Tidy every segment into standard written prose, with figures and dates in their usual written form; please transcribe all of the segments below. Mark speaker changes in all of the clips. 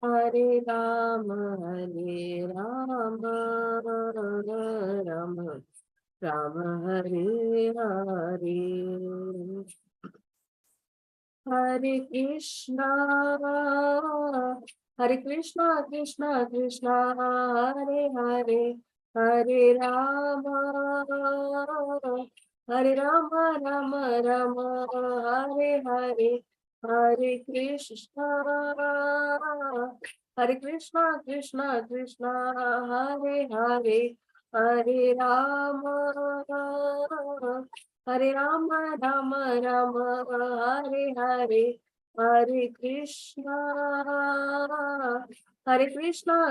Speaker 1: हरे राम राम राम हरे हरे, हरे कृष्णा कृष्णा कृष्णा हरे हरे, हरे राम राम राम हरे हरे, हरे कृष्णा कृष्णा कृष्णा हरे हरे, हरे राम राम राम हरे हरे, हरे कृष्णा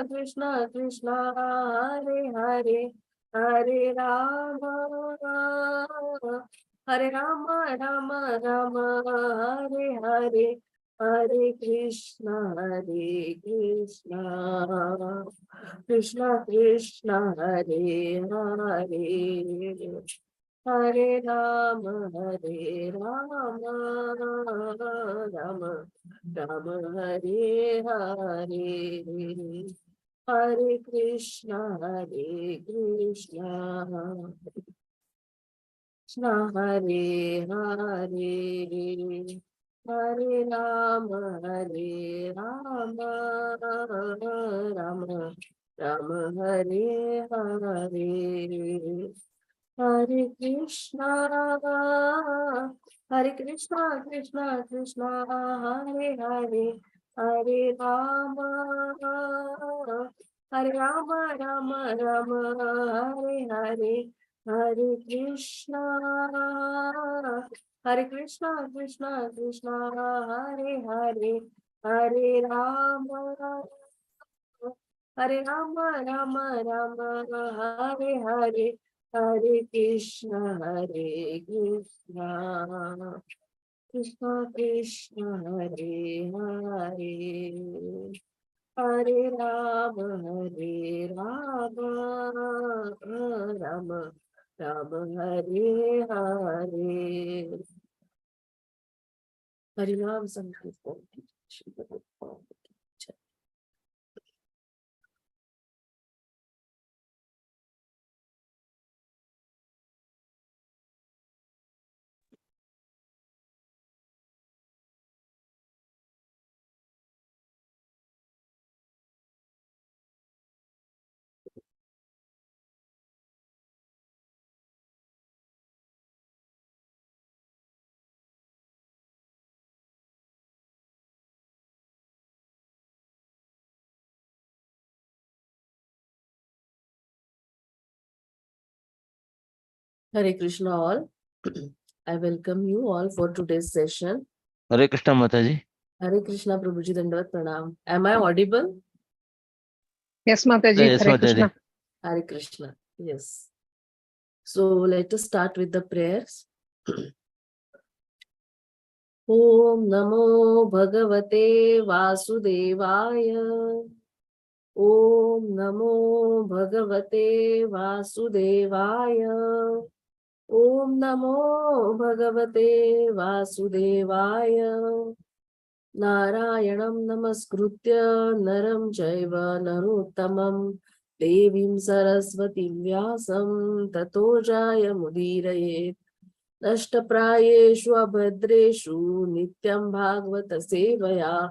Speaker 1: कृष्णा कृष्णा हरे हरे, हरे राम राम राम हरे हरे, हरे कृष्णा कृष्णा कृष्णा हरे हरे, हरे राम राम राम हरे हरे, हरे कृष्णा कृष्णा हरे हरे, हरे राम राम राम हरे हरे, हरे कृष्णा कृष्णा कृष्णा हरे हरे, हरे राम राम राम हरे हरे, हरे कृष्णा कृष्णा कृष्णा हरे हरे, हरे राम राम राम हरे हरे, हरे कृष्णा कृष्णा कृष्णा हरे हरे, हरे राम राम राम हरे हरे, हरिनाम संकीर्तन। Hare Krishna all. I welcome you all for today's session.
Speaker 2: हरे कृष्णा माता जी।
Speaker 1: Hare Krishna Prabhuji, Dandavat Pranam. Am I audible?
Speaker 3: Yes, Mataji.
Speaker 2: Yes,
Speaker 3: Hare
Speaker 2: Mataji.
Speaker 3: Krishna.
Speaker 1: Hare Krishna. Yes. So let us start with the prayers. Om Namo Bhagavate Vasudevaya. Om Namo Bhagavate Vasudevaya. Om Namo Bhagavate Vasudevaya. Narayanam Namaskritya Naram Chaiva Narottamam Devim Saraswati Vyasam Tato Jayamudiraye. Nashtaprayeshu abhadreshu Nityam Bhagavata Sevaya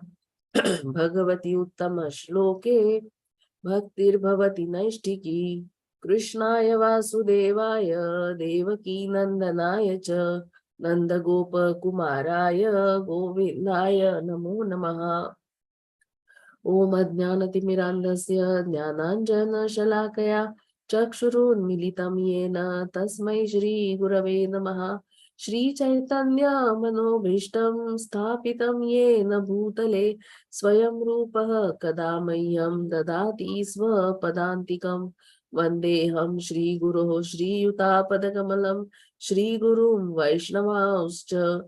Speaker 1: Bhagavati Uttama Shloke Bhaktir Bhavati Naishtiki. Krishnaya Vasudevaya Devaki Nandanaya Cha Nanda Gopa Kumaraya Govindaya Namo Namaha. Om Ajnanatimirandasya Jnananjana Shalakaya Chakshurunmilitam Yena Tasmai Shri Gurave Namaha. Shri Chaitanya Manobhishtam Sthapitam Yena Bhutale Swayam Rupaha Kadamayyam Dadati Swapadantikam. Vandeham Shri Guroho Shri Yutapadakammalam Shri Gurum Vaishnavauscha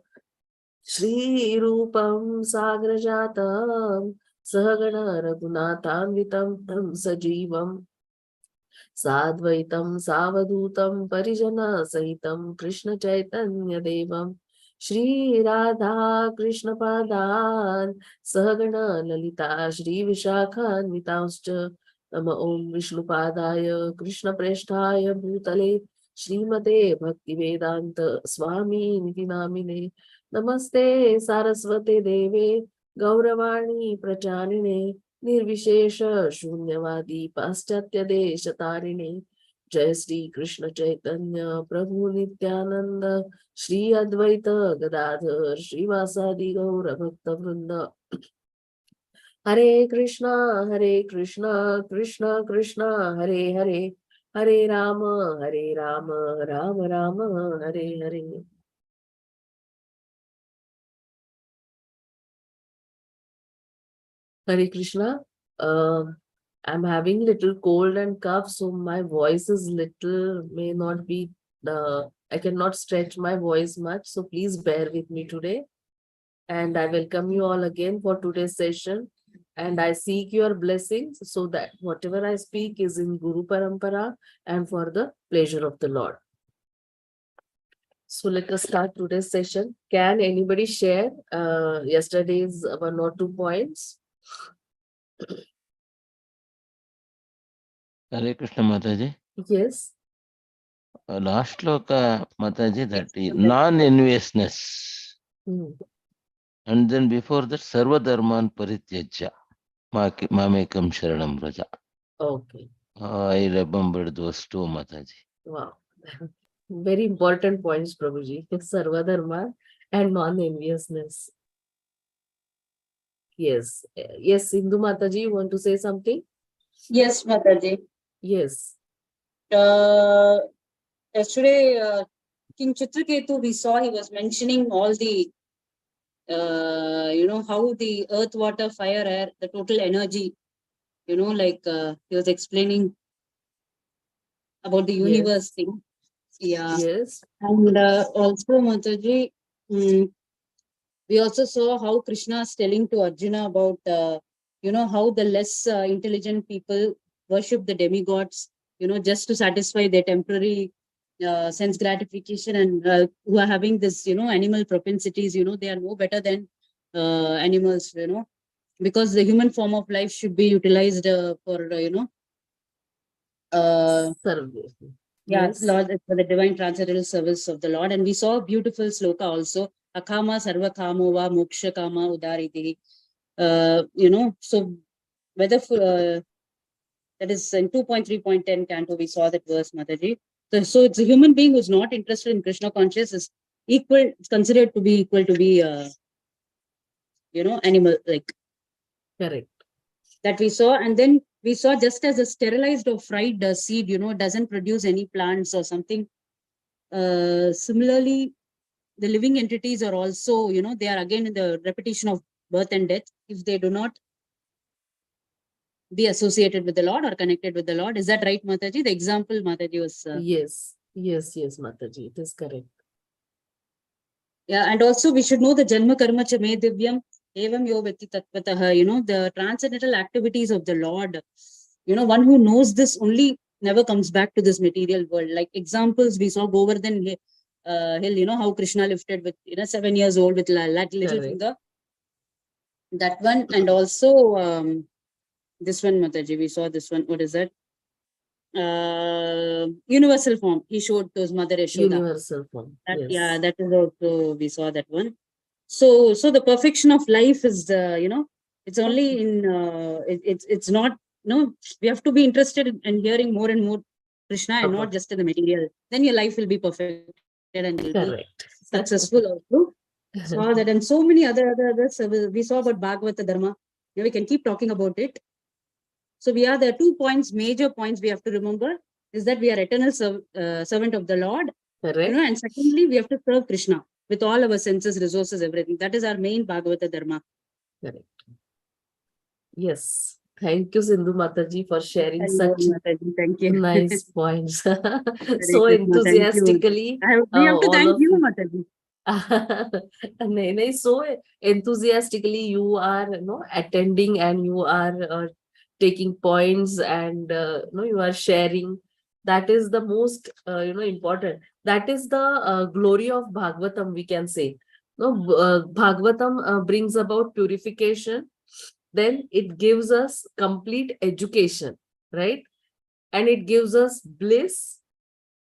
Speaker 1: Shri Rupam Sagrajatam Sahagana Raghunathānvitam Tam Sajivam Sadvaitam Savadutam Parijana Sahitam Krishna Chaitanya Devam Shri Radha Krishna Padan Sahagana Lalita Shri Vishakhan Vitauscha Nama Om Vishnu Padaya Krishna Presthaya Bhutale Srimate Bhakti Vedanta Swami Niti Namine Namaste Saraswate Deve Gauravani Pracharine Nirvishesha Shunyavadi Paschatya Deshatarine Jai Sri Krishna Chaitanya Prabhu Nityananda Shri Advaita Gadadhar Srivasadi Gaura Bhakta Vrinda Hare Krishna Krishna Krishna Hare Hare Hare Rama Rama Rama Hare Hare. Hare Krishna. I'm having little cold and cough, so my voice is little, may not be I cannot stretch my voice much, so please bear with me today. And I welcome you all again for today's session. And I seek your blessings so that whatever I speak is in Guru Parampara and for the pleasure of the Lord. So let us start today's session. Can anybody share yesterday's 1 or 2 points?
Speaker 2: Hare Krishna Mataji.
Speaker 1: Yes.
Speaker 2: Last shloka, Mataji, that is non-enviousness. And then before that, Sarva Dharman Parityajya, Mamekam Sharanam Raja.
Speaker 1: Okay.
Speaker 2: I remembered those two, Mataji.
Speaker 1: Wow. Very important points, Prabhuji. Sarva Dharma and non-enviousness. Yes. Yes, Sindhu Mataji, you want to say something?
Speaker 4: Yes, Mataji.
Speaker 1: Yes.
Speaker 4: Yesterday, King Chitraketu, we saw he was mentioning all the, how the earth, water, fire, air, the total energy, he was explaining about the universe thing. Yeah.
Speaker 1: Yes.
Speaker 4: And also, Mataji, we also saw how Krishna is telling to Arjuna about, how the less intelligent people worship the demigods, just to satisfy their temporary sense gratification, and who are having this, animal propensities, they are no better than animals, because the human form of life should be utilized for,
Speaker 1: service.
Speaker 4: Yeah,
Speaker 1: Yes.
Speaker 4: Lord, for the divine transcendental service of the Lord. And we saw a beautiful sloka also, Akama Sarva Kamova Moksha Kama Udariti. So whether that is in 2.3.10 canto, we saw that verse, Mataji. So it's a human being who's not interested in Krishna consciousness is equal, it's considered to be equal to be, animal like.
Speaker 1: Correct.
Speaker 4: That we saw. And then we saw just as a sterilized or fried seed, doesn't produce any plants or something. Similarly, the living entities are also, they are again in the repetition of birth and death if they do not be associated with the Lord or connected with the Lord. Is that right, Mataji? The example Mataji was...
Speaker 1: Yes, Mataji, it is correct.
Speaker 4: Yeah, and also we should know the Janma Karma Cha Me Divyam Evam Yo Vetti Tattvataha, the transcendental activities of the Lord. One who knows this only never comes back to this material world. Like examples, we saw Govardhan Hill, how Krishna lifted with 7 years old with little finger. That one, and also this one, Mataji, we saw this one. What is that? Universal form. He showed to his mother Yashoda.
Speaker 1: Universal form.
Speaker 4: That,
Speaker 1: yes.
Speaker 4: Yeah, that is also, we saw that one. So the perfection of life is, it's only in, it's not, we have to be interested in hearing more and more Krishna and not just in the material. Then your life will be perfected and you'll be successful also. Saw that, and so many other we saw about Bhagavata Dharma. We can keep talking about it. So there are 2 points, major points we have to remember is that we are eternal servant of the Lord.
Speaker 1: Correct.
Speaker 4: And secondly, we have to serve Krishna with all our senses, resources, everything. That is our main Bhagavata Dharma.
Speaker 1: Correct. Yes. Thank you, Sindhu Mataji, for sharing such
Speaker 4: Thank you.
Speaker 1: Nice points. So enthusiastically.
Speaker 4: We have to thank you, Mataji.
Speaker 1: So enthusiastically you are attending, and you are taking points, and you are sharing. That is the most important. That is the glory of Bhagavatam, we can say. No, Bhagavatam brings about purification. Then it gives us complete education, right? And it gives us bliss,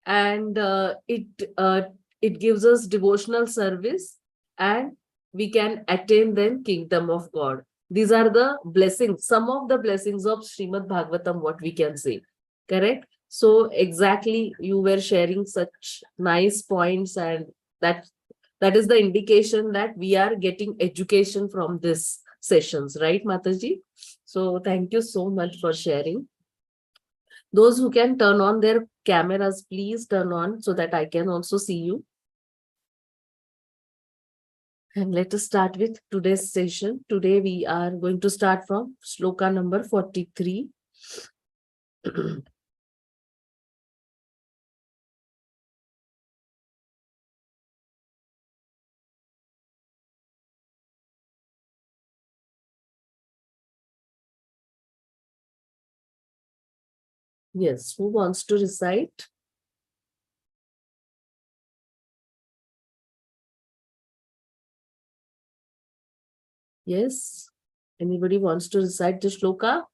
Speaker 1: and it gives us devotional service, and we can attain then kingdom of God. These are the blessings, some of the blessings of Srimad Bhagavatam, what we can say. Correct? So exactly, you were sharing such nice points, and that is the indication that we are getting education from this sessions, right, Mataji? So thank you so much for sharing. Those who can turn on their cameras, please turn on so that I can also see you. And let us start with today's session. Today we are going to start from shloka number 43. Yes, who wants to recite? Yes, anybody wants to recite the shloka?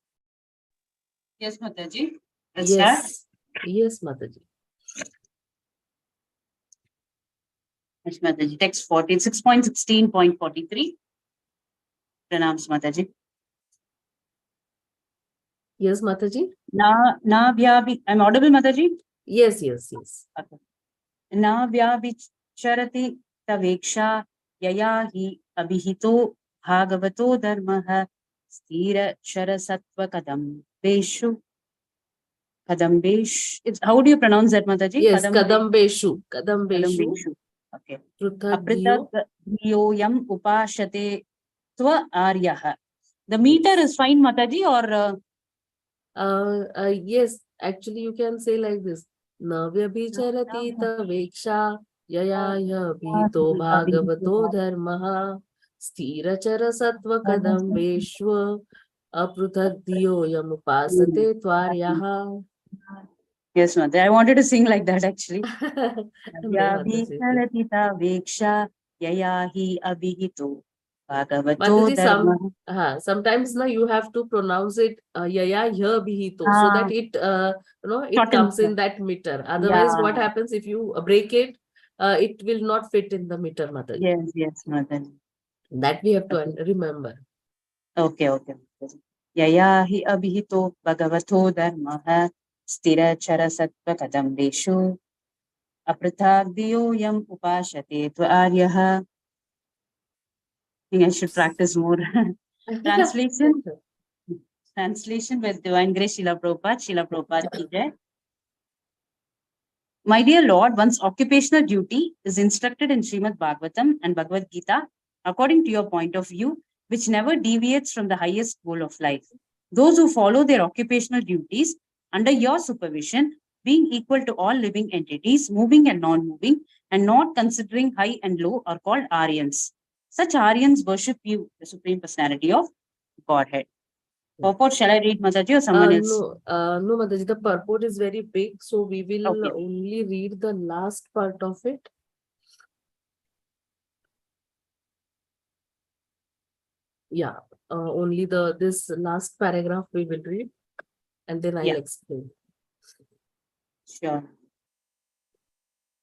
Speaker 4: Yes, Mataji. Let's start.
Speaker 1: Yes, yes, Mataji.
Speaker 4: Yes, Mataji. Text 6.16.43. Pranams, Mataji.
Speaker 1: Yes, Mataji.
Speaker 4: Na vyabhi. I'm audible, Mataji?
Speaker 1: Yes, yes, yes.
Speaker 4: Okay. Na vyabhicharati taveksha yaya hi abhihito bhagavato dharmah sthira charasatva kadambeshu. Kadambesh. How do you pronounce that, Mataji?
Speaker 1: Yes, Kadambeshu.
Speaker 4: Kadambeshu. Okay.
Speaker 1: Prutadhiyo.
Speaker 4: Apritadhiyoyam upashate tva aryaha. The meter is fine, Mataji, or
Speaker 1: Yes, actually you can say like this. Navyabhicharati taveksha yaya bhito bhagavato dharmaha sthirachara sattva kadambeshva aprutadhiyo yamupasate tvaryaha.
Speaker 4: yes, Mataji. I wanted to sing like that actually.
Speaker 1: No, Mataji.
Speaker 4: Vyabhicharati taveksha yaya hi abhihito bhagavato
Speaker 1: Mataji,
Speaker 4: dharmaha.
Speaker 1: sometimes now you have to pronounce it yaya here bihito, so that it it comes in that meter. Otherwise, what happens if you break it? It will not fit in the meter, Mataji.
Speaker 4: Yes, yes, Mataji.
Speaker 1: That we have to remember.
Speaker 4: Okay, okay. Yaya hi abhihito bhagavato dharmaha stira chara sattva kadambeshu apritagdiyo yam upashate tva aryaha. I think I should practice more. Translation with Divine Grace Srila Prabhupada ki jai. My dear Lord, one's occupational duty is instructed in Srimad Bhagavatam and Bhagavad Gita according to your point of view, which never deviates from the highest goal of life. Those who follow their occupational duties under your supervision, being equal to all living entities, moving and non-moving, and not considering high and low, are called Aryans. Such Aryans worship you, the Supreme Personality of Godhead. Purport, shall I read, Mataji, or someone else?
Speaker 1: No, Mataji, the purport is very big, so we will only read the last part of it. Yeah, only this last paragraph we will read, and then I'll explain.
Speaker 4: Sure.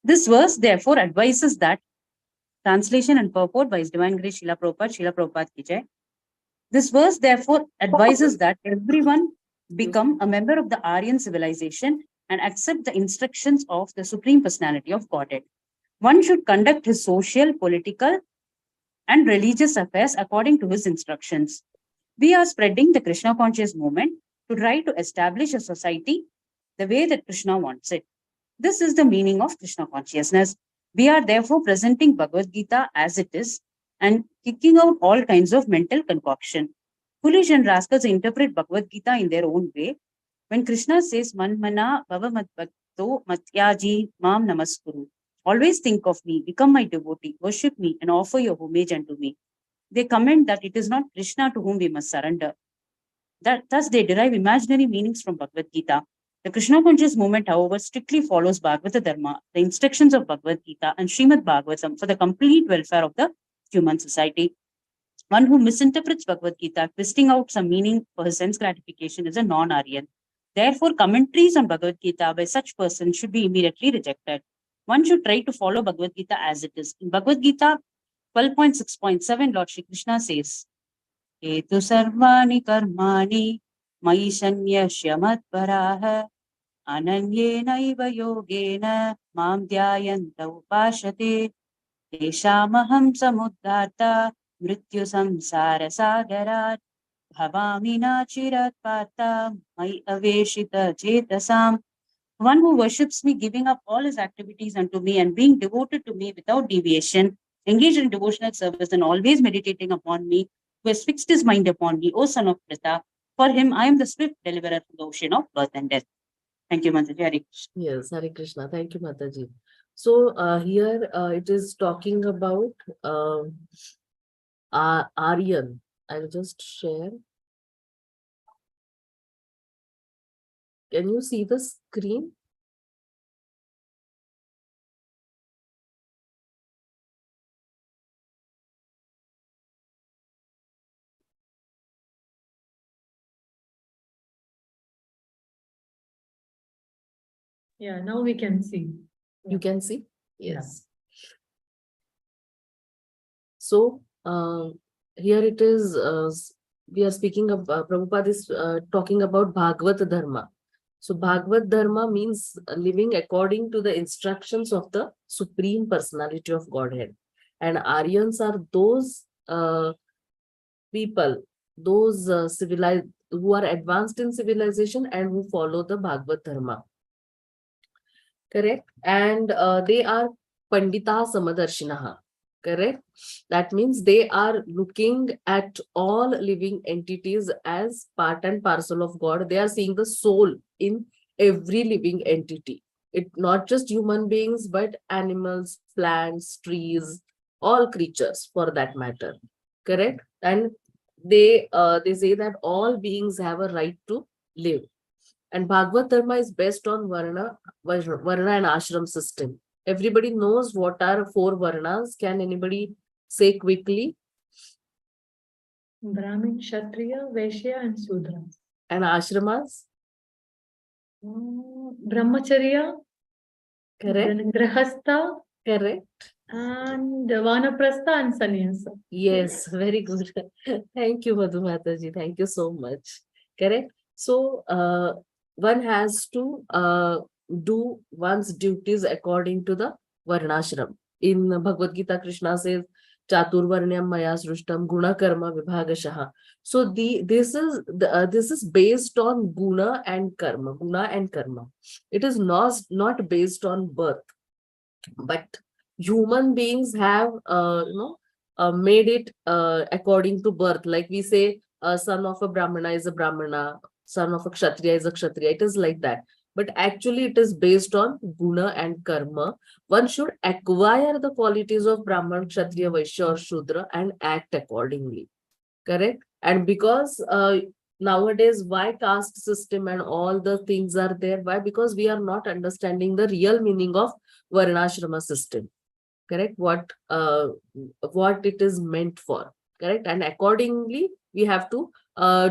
Speaker 4: This verse, therefore, advises that translation and purport by His Divine Grace Srila Prabhupada ki jai. This verse, therefore, advises that everyone become a member of the Aryan civilization and accept the instructions of the Supreme Personality of Godhead. One should conduct his social, political, and religious affairs according to his instructions. We are spreading the Krishna conscious movement to try to establish a society the way that Krishna wants it. This is the meaning of Krishna consciousness. We are therefore presenting Bhagavad Gita as it is and kicking out all kinds of mental concoction. Foolish and rascals interpret Bhagavad Gita in their own way. When Krishna says, Manmana Bhava Matbhakto Matyaji Mam Namaskuru, always think of me, become my devotee, worship me, and offer your homage unto me. They comment that it is not Krishna to whom we must surrender. Thus, they derive imaginary meanings from Bhagavad Gita. The Krishna conscious movement, however, strictly follows Bhagavata Dharma, the instructions of Bhagavad Gita and Srimad Bhagavatam for the complete welfare of the human society. One who misinterprets Bhagavad Gita, twisting out some meaning for his sense gratification, is a non-Aryan. Therefore, commentaries on Bhagavad Gita by such persons should be immediately rejected. One should try to follow Bhagavad Gita as it is. In Bhagavad Gita 12.6.7, Lord Shri Krishna says, Etu sarvani karmani mayi sanyasya matparaha ananyena yogena mam dhyayanta upashate teshamaham samuddarta mrityu samsara sagarat bhavami nachirat parta mai aveshita chetasam. One who worships me, giving up all his activities unto me and being devoted to me without deviation, engaged in devotional service and always meditating upon me, who has fixed his mind upon me, O son of Pritha, for him I am the swift deliverer from the ocean of birth and death. Thank you, Mataji. Hare Krishna.
Speaker 1: Yes, Hare Krishna. Thank you, Mataji. So here it is talking about Aryan. I'll just share. Can you see the screen?
Speaker 5: Yeah, now we can see.
Speaker 1: You can see?
Speaker 5: Yeah.
Speaker 1: Yes. So here it is, we are speaking of, Prabhupada is talking about Bhagavad Dharma. So Bhagavad Dharma means living according to the instructions of the Supreme Personality of Godhead. And Aryans are those people, those civilized, who are advanced in civilization and who follow the Bhagavad Dharma. Correct? And they are Pandita Samadarshinaha. Correct? That means they are looking at all living entities as part and parcel of God. They are seeing the soul in every living entity. It not just human beings, but animals, plants, trees, all creatures for that matter. Correct? And they say that all beings have a right to live. And Bhagavad Dharma is based on Varna and Ashram system. Everybody knows what are 4 Varnas. Can anybody say quickly?
Speaker 5: Brahmin, Kshatriya, Vaishya, and Sudra.
Speaker 1: And Ashramas?
Speaker 5: Brahmacharya,
Speaker 1: Correct?
Speaker 5: then Grahastha,
Speaker 1: Correct.
Speaker 5: and Vanaprastha and Sannyasa.
Speaker 1: Yes, very good. Thank you, Madhu Mataji. Thank you so much. Correct? So, one has to do one's duties according to the Varnashram. In Bhagavad Gita, Krishna says, Chaturvarnyam maya srushtam guna karma vibhagashaha. So this is based on guna and karma. It is not based on birth, but human beings have made it according to birth. Like we say, son of a Brahmana is a Brahmana, son of a Kshatriya is a Kshatriya. It is like that. But actually it is based on guna and karma. One should acquire the qualities of Brahman, Kshatriya, Vaishya or Shudra and act accordingly. Correct? And because nowadays why caste system and all the things are there? Why? Because we are not understanding the real meaning of Varnashrama system. Correct? What it is meant for. Correct? And accordingly we have to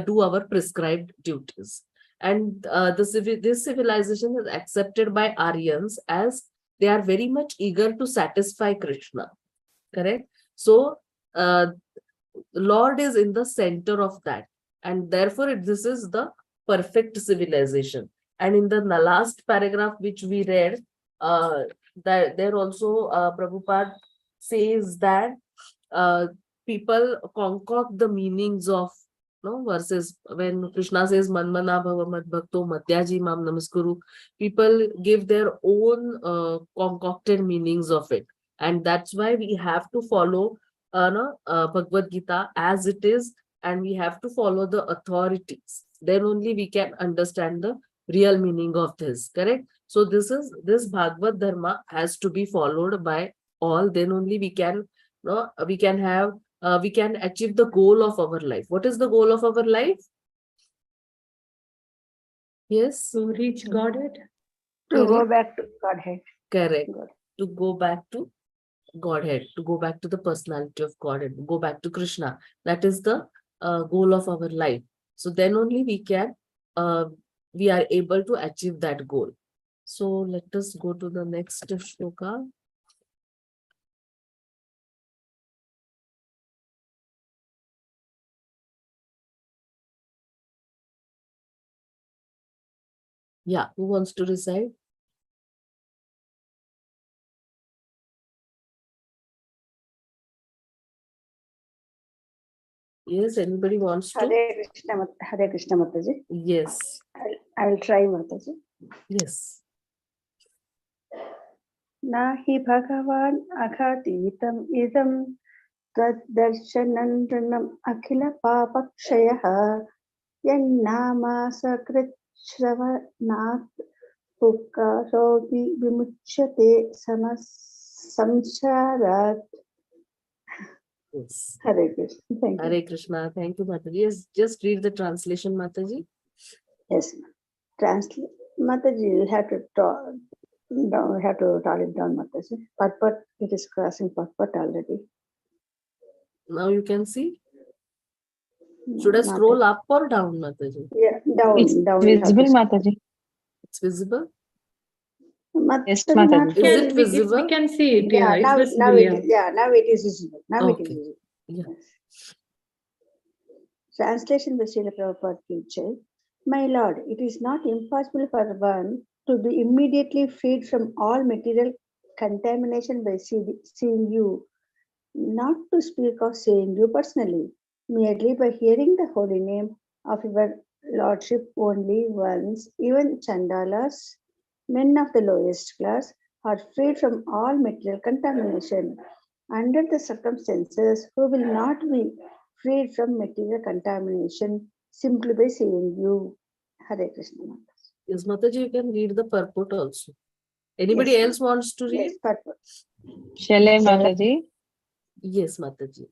Speaker 1: do our prescribed duties. And this civilization is accepted by Aryans as they are very much eager to satisfy Krishna. Correct? So Lord is in the center of that, and therefore this is the perfect civilization. And in the last paragraph which we read, that there also Prabhupada says that people concoct the meanings of verses. When Krishna says Manmana Bhava Mad Bhakto Madhyaji Mam Namaskuru, people give their own concocted meanings of it. And that's why we have to follow Bhagavad Gita as it is, and we have to follow the authorities. Then only we can understand the real meaning of this. Correct? So this Bhagavad Dharma has to be followed by all. Then only we can we can achieve the goal of our life. What is the goal of our life? Yes,
Speaker 5: To reach Godhead.
Speaker 6: To go
Speaker 1: correct.
Speaker 6: back to Godhead.
Speaker 1: Correct.
Speaker 6: God.
Speaker 1: To go back to Godhead, to go back to the personality of Godhead, go back to Krishna. That is the goal of our life. So then only we are able to achieve that goal. So let us go to the next shloka. Yeah, who wants to recite? Yes, anybody wants to?
Speaker 6: Hare Krishna Mataji.
Speaker 1: Yes,
Speaker 6: I will try Mataji.
Speaker 1: yes.
Speaker 6: Na hi Bhagavan aghatitam idam taddarshanandranam akhila papakshayah yannama sakrit shravanat pukarogi vimuchyate samsarat.
Speaker 1: Yes.
Speaker 6: Hare Krishna. Thank you.
Speaker 1: Hare Krishna. Thank you, Mataji. Yes, just read the translation, Mataji.
Speaker 6: Yes, translate. Mataji, you have to talk. No, we have to tell it down, Mataji. Purport, it is crossing purport already.
Speaker 1: Now you can see. Should I scroll up or down, Mataji?
Speaker 6: Yeah, down,
Speaker 3: It's
Speaker 6: down.
Speaker 3: visible, Mataji.
Speaker 1: It's visible.
Speaker 3: Yes,
Speaker 6: Mataji, not
Speaker 3: Mataji.
Speaker 1: Is
Speaker 6: full.
Speaker 1: it visible?
Speaker 5: We can see it.
Speaker 6: Yeah,
Speaker 5: Yeah, it's visible.
Speaker 6: now
Speaker 5: Yeah.
Speaker 6: now it is visible. Now it is
Speaker 1: Okay.
Speaker 6: visible.
Speaker 1: Yeah.
Speaker 6: Yes. Translation by Srila Prabhupada teacher. My Lord, it is not impossible for one to be immediately freed from all material contamination by seeing you, not to speak of seeing you personally, merely by hearing the holy name of your Lordship only once. Even Chandalas, men of the lowest class, are freed from all material contamination. Under the circumstances, who will not be freed from material contamination simply by seeing you? Hare Krishna.
Speaker 1: Yes, Mataji, you can read the purport also. Anybody
Speaker 6: Yes,
Speaker 1: else wants to read?
Speaker 6: Yes, purpose.
Speaker 3: Shall I, Mataji?
Speaker 1: Yes, Mataji.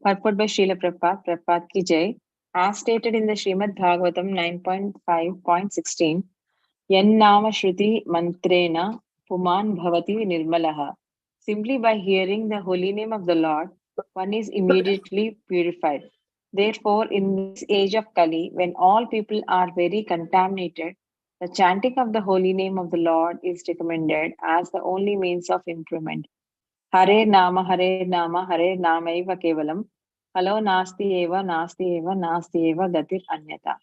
Speaker 3: Purport by Srila Prabhupada, Prabhupada ki Jai. As stated in the Srimad Bhagavatam 9.5.16, Yan nama shruti mantrena puman bhavati nirmalaha. Simply by hearing the holy name of the Lord, one is immediately purified. Therefore, in this age of Kali, when all people are very contaminated, the chanting of the holy name of the Lord is recommended as the only means of improvement. Hare Nama, Hare Nama, Hare Nama eva kevalam. Halo nasti eva, nasti eva, nasti eva gatir anyata.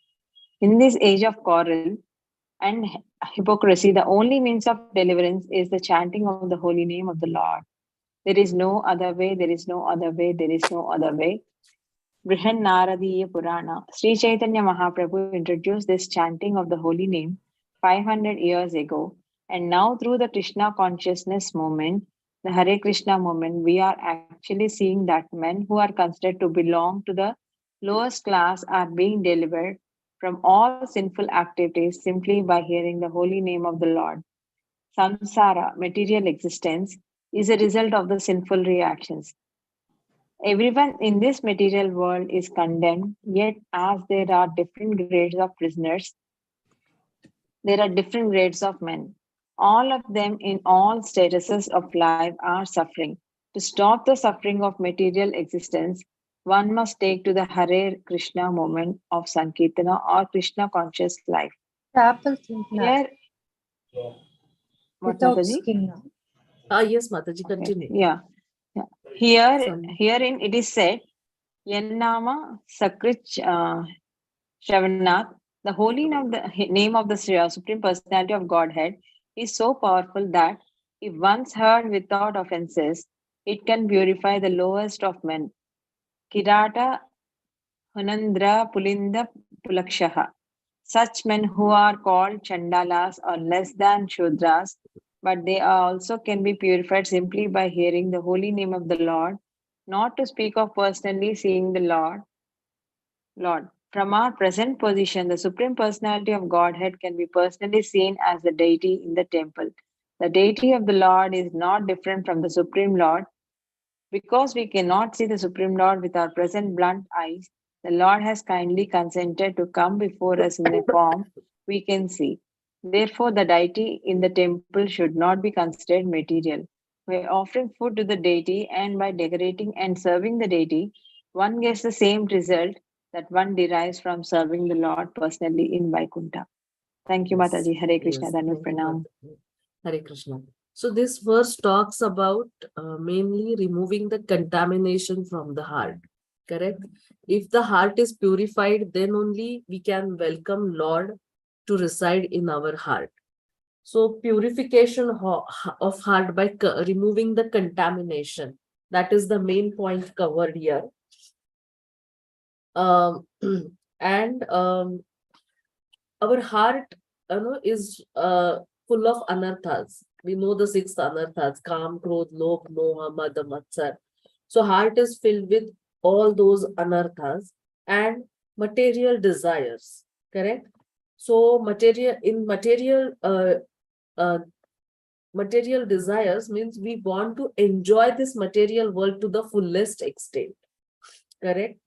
Speaker 3: In this age of quarrel and hypocrisy, the only means of deliverance is the chanting of the holy name of the Lord. There is no other way, there is no other way, there is no other way. Brihan Naradiya Purana. Sri Chaitanya Mahaprabhu introduced this chanting of the holy name 500 years ago, and now through the Krishna consciousness movement, the Hare Krishna movement, we are actually seeing that men who are considered to belong to the lowest class are being delivered from all sinful activities simply by hearing the holy name of the Lord. Samsara, material existence, is a result of the sinful reactions. Everyone in this material world is condemned, yet, as there are different grades of prisoners, there are different grades of men. All of them in all statuses of life are suffering. To stop the suffering of material existence, one must take to the Hare Krishna movement of Sankirtana or Krishna conscious life.
Speaker 7: Apple thing now.
Speaker 3: Here, what
Speaker 7: Without
Speaker 3: Mataji?
Speaker 7: skin now.
Speaker 1: Yes, Mataji,
Speaker 3: Okay.
Speaker 1: continue.
Speaker 3: Yeah. Here,
Speaker 1: Some-
Speaker 3: herein it is said, Yannama Sakrich Shravanath, the holy name of the Supreme Personality of Godhead, is so powerful that if once heard without offenses, it can purify the lowest of men. Kirata Hunandra Pulinda Pulakshaha. Such men who are called Chandalas or less than Shudras, but they also can be purified simply by hearing the holy name of the Lord, not to speak of personally seeing the Lord. From our present position, the Supreme Personality of Godhead can be personally seen as the deity in the temple. The deity of the Lord is not different from the Supreme Lord. Because we cannot see the Supreme Lord with our present blunt eyes, The Lord has kindly consented to come before us in a form we can see. Therefore, the deity in the temple should not be considered material. By offering food to the deity and by decorating and serving the deity, one gets the same result that one derives from serving the Lord personally in Vaikuntha. Thank you,
Speaker 1: Yes,
Speaker 3: Mataji. Hare Krishna.
Speaker 1: yes.
Speaker 3: Danu
Speaker 1: Thank you,
Speaker 3: Pranam.
Speaker 1: Mataji. Hare Krishna. So this verse talks about mainly removing the contamination from the heart. Correct? If the heart is purified, then only we can welcome Lord to reside in our heart. So purification of heart by removing the contamination. That is the main point covered here. And our heart is full of anarthas. We know the 6 anarthas: Kam, Krodh, Lobh, Moha, Mad, Matsar. So heart is filled with all those anarthas and material desires. Correct? So material desires means we want to enjoy this material world to the fullest extent. Correct?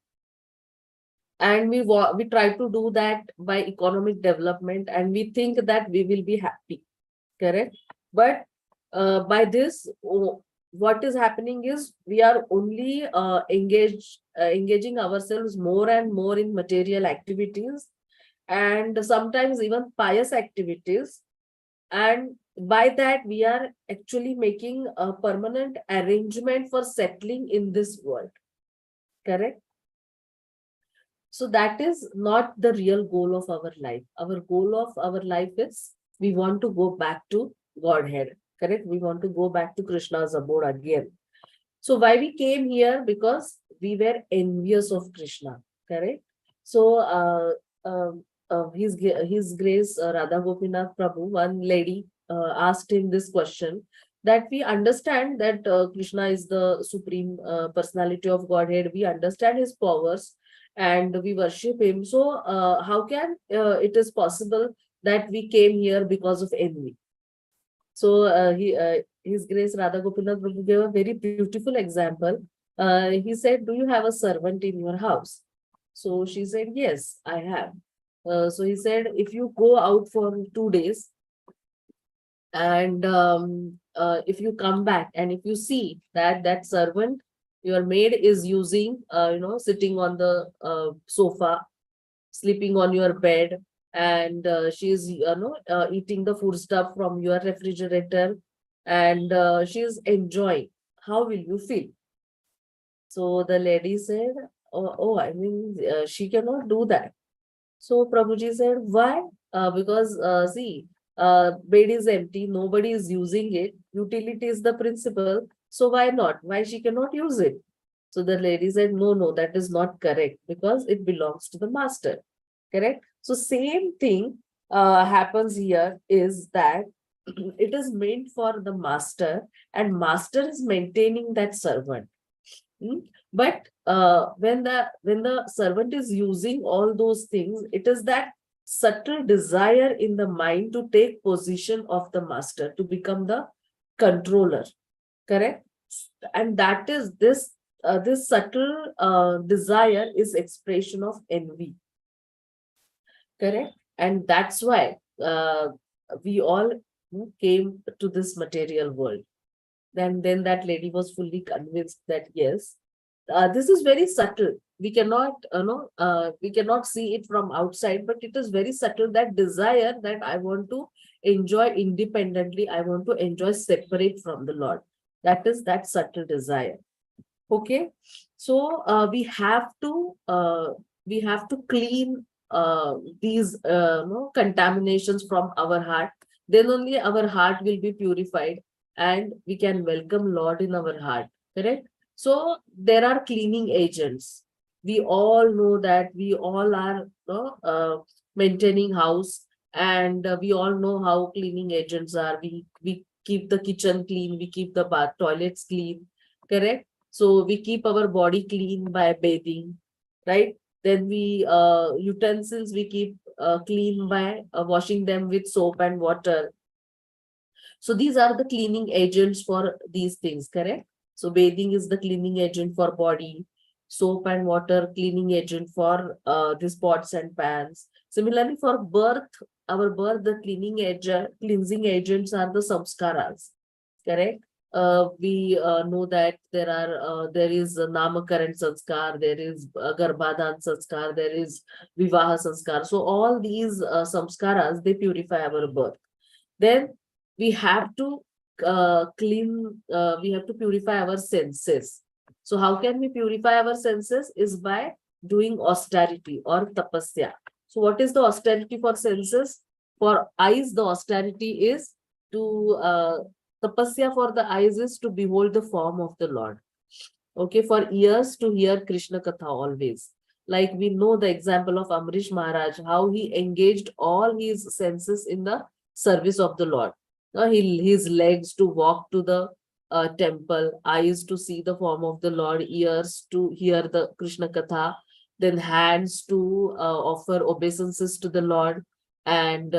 Speaker 1: And we try to do that by economic development, and we think that we will be happy. Correct? But by this, what is happening is we are only engaging ourselves more and more in material activities, and sometimes even pious activities, and by that we are actually making a permanent arrangement for settling in this world. Correct? So that is not the real goal of our life. Our goal of our life is we want to go back to Godhead. Correct? We want to go back to Krishna's abode again. So why we came here? Because we were envious of Krishna. Correct? So His Grace Radha Gopinath Prabhu, one lady asked him this question, that we understand that Krishna is the supreme personality of Godhead. We understand his powers and we worship him. So how can it is possible that we came here because of envy? So His Grace Radha Gopinath Prabhu gave a very beautiful example. He said, do you have a servant in your house? So she said, yes, I have. So he said, if you go out for 2 days and if you come back and if you see that that servant, your maid, is using, sitting on the sofa, sleeping on your bed, and she's eating the food stuff from your refrigerator, and she's enjoying, how will you feel? So the lady said, I mean, she cannot do that. So Prabhuji said, why? Because see, bed is empty, nobody is using it, utility is the principle, so why not? Why she cannot use it? So the lady said, no, that is not correct, because it belongs to the master. Correct? So same thing happens here, is that it is meant for the master, and master is maintaining that servant. But when the servant is using all those things, it is that subtle desire in the mind to take position of the master, to become the controller. Correct? And that is this subtle desire is expression of envy. Correct? And that's why we all came to this material world. Then that lady was fully convinced that yes, this is very subtle. We cannot, we cannot see it from outside, but it is very subtle, that desire that I want to enjoy independently. I want to enjoy separate from the Lord. That is that subtle desire. Okay, so we have to clean these contaminations from our heart. Then only our heart will be purified, and we can welcome Lord in our heart. Correct? So there are cleaning agents. We all know that we all are maintaining house, and we all know how cleaning agents are. We keep the kitchen clean, we keep the bath toilets clean. Correct? So we keep our body clean by bathing, right? Then utensils we keep clean by washing them with soap and water. So these are the cleaning agents for these things, correct? So bathing is the cleaning agent for body. soap and water cleaning agent for these pots and pans. Similarly, for birth, our birth, the cleansing agents are the samskaras. Correct? We know that there is a Namakaran Sanskar, there is Garbhadan Sanskar, there is Vivaha Sanskar. So all these samskaras, they purify our birth. Then we have to we have to purify our senses. So how can we purify our senses? Is by doing austerity or tapasya. So what is the austerity for senses? For eyes, the austerity is to tapasya for the eyes is to behold the form of the Lord. Okay, for ears to hear Krishna Katha always. Like we know the example of Amrish Maharaj, how he engaged all his senses in the service of the Lord. His legs to walk to the temple, eyes to see the form of the Lord, ears to hear the Krishna Katha, then hands to offer obeisances to the Lord, and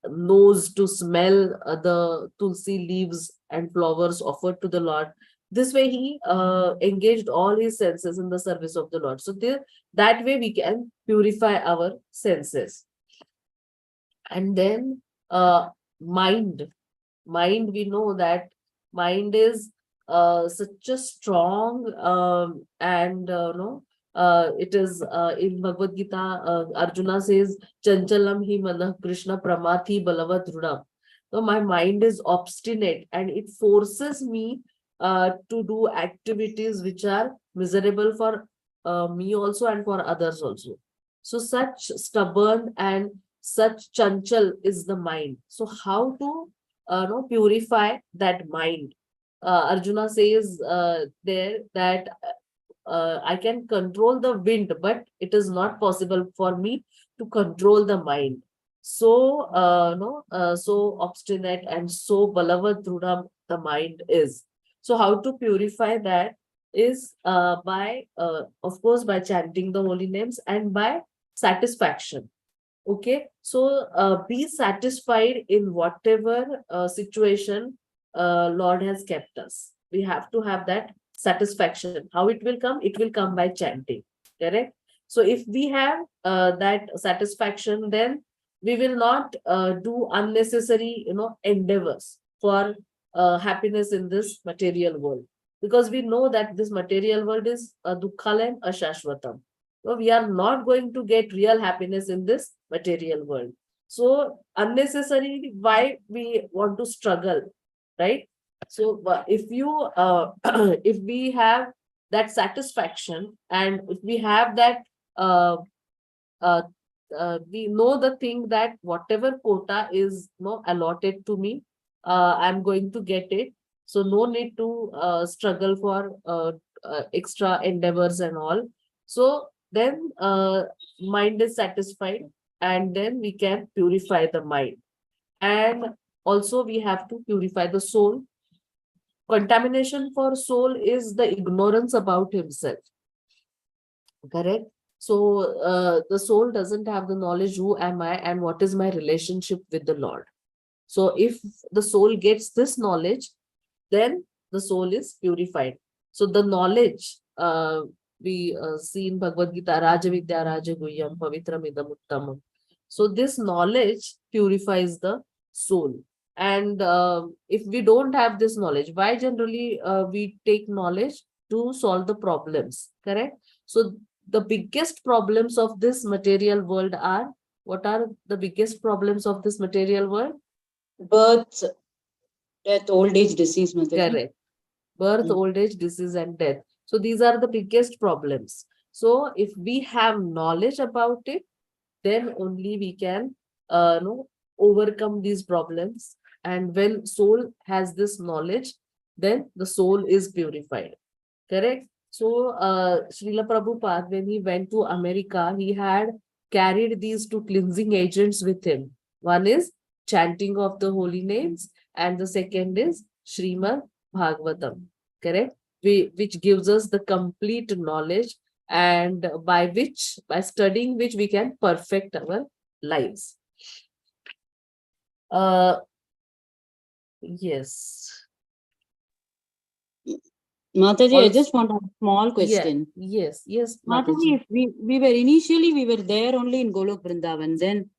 Speaker 1: nose to smell the tulsi leaves and flowers offered to the Lord. This way he engaged all his senses in the service of the Lord. So that way we can purify our senses. And then mind. Mind, we know that mind is such a strong and it is in Bhagavad Gita, Arjuna says, Chanchalam hi manah Krishna pramathi balavat drudam. So my mind is obstinate and it forces me to do activities which are miserable for me also and for others also. So such stubborn and such chanchal is the mind. So how to purify that mind? Arjuna says there that I can control the wind, but it is not possible for me to control the mind. So so obstinate and so balavat drudam the mind is. So how to purify that is by of course by chanting the holy names and by satisfaction. Okay, so be satisfied in whatever situation Lord has kept us. We have to have that satisfaction. How it will come? It will come by chanting. Correct? So if we have that satisfaction, then we will not do unnecessary, endeavors for happiness in this material world. Because we know that this material world is dukkhalam ashashvatam. So we are not going to get real happiness in this material world. So unnecessarily, why we want to struggle, right? So if you if we have that satisfaction and if we have that uh, uh, we know the thing that whatever quota is allotted to me, I'm going to get it. So no need to struggle for extra endeavors and all. So then mind is satisfied, and then we can purify the mind. And also we have to purify the soul. Contamination for soul is the ignorance about himself. Correct? So the soul doesn't have the knowledge, who am I and what is my relationship with the Lord. So if the soul gets this knowledge, then the soul is purified. So the knowledge we see in Bhagavad Gita, Raja Vidya Raja Guhyam Pavitram Idam Uttamam. So this knowledge purifies the soul. And if we don't have this knowledge, why generally we take knowledge to solve the problems, correct? So the biggest problems of this material world are, what are the biggest problems of this material world?
Speaker 4: Birth, death, old age, disease, Mataji.
Speaker 1: Correct. Birth, old age, disease, and death. So these are the biggest problems. So if we have knowledge about it, then only we can overcome these problems. And when soul has this knowledge, then the soul is purified. Correct? So Srila Prabhupada, when he went to America, he had carried these two cleansing agents with him. One is chanting of the holy names, and the second is Srimad Bhagavatam. Correct? Which gives us the complete knowledge, and by studying which we can perfect our lives. Yes.
Speaker 4: Mataji, I
Speaker 1: Also-
Speaker 4: just want a small question.
Speaker 1: Yes,
Speaker 4: Mataji,
Speaker 1: Mataji.
Speaker 4: if we were initially, we were there only in Golok Vrindavan. Then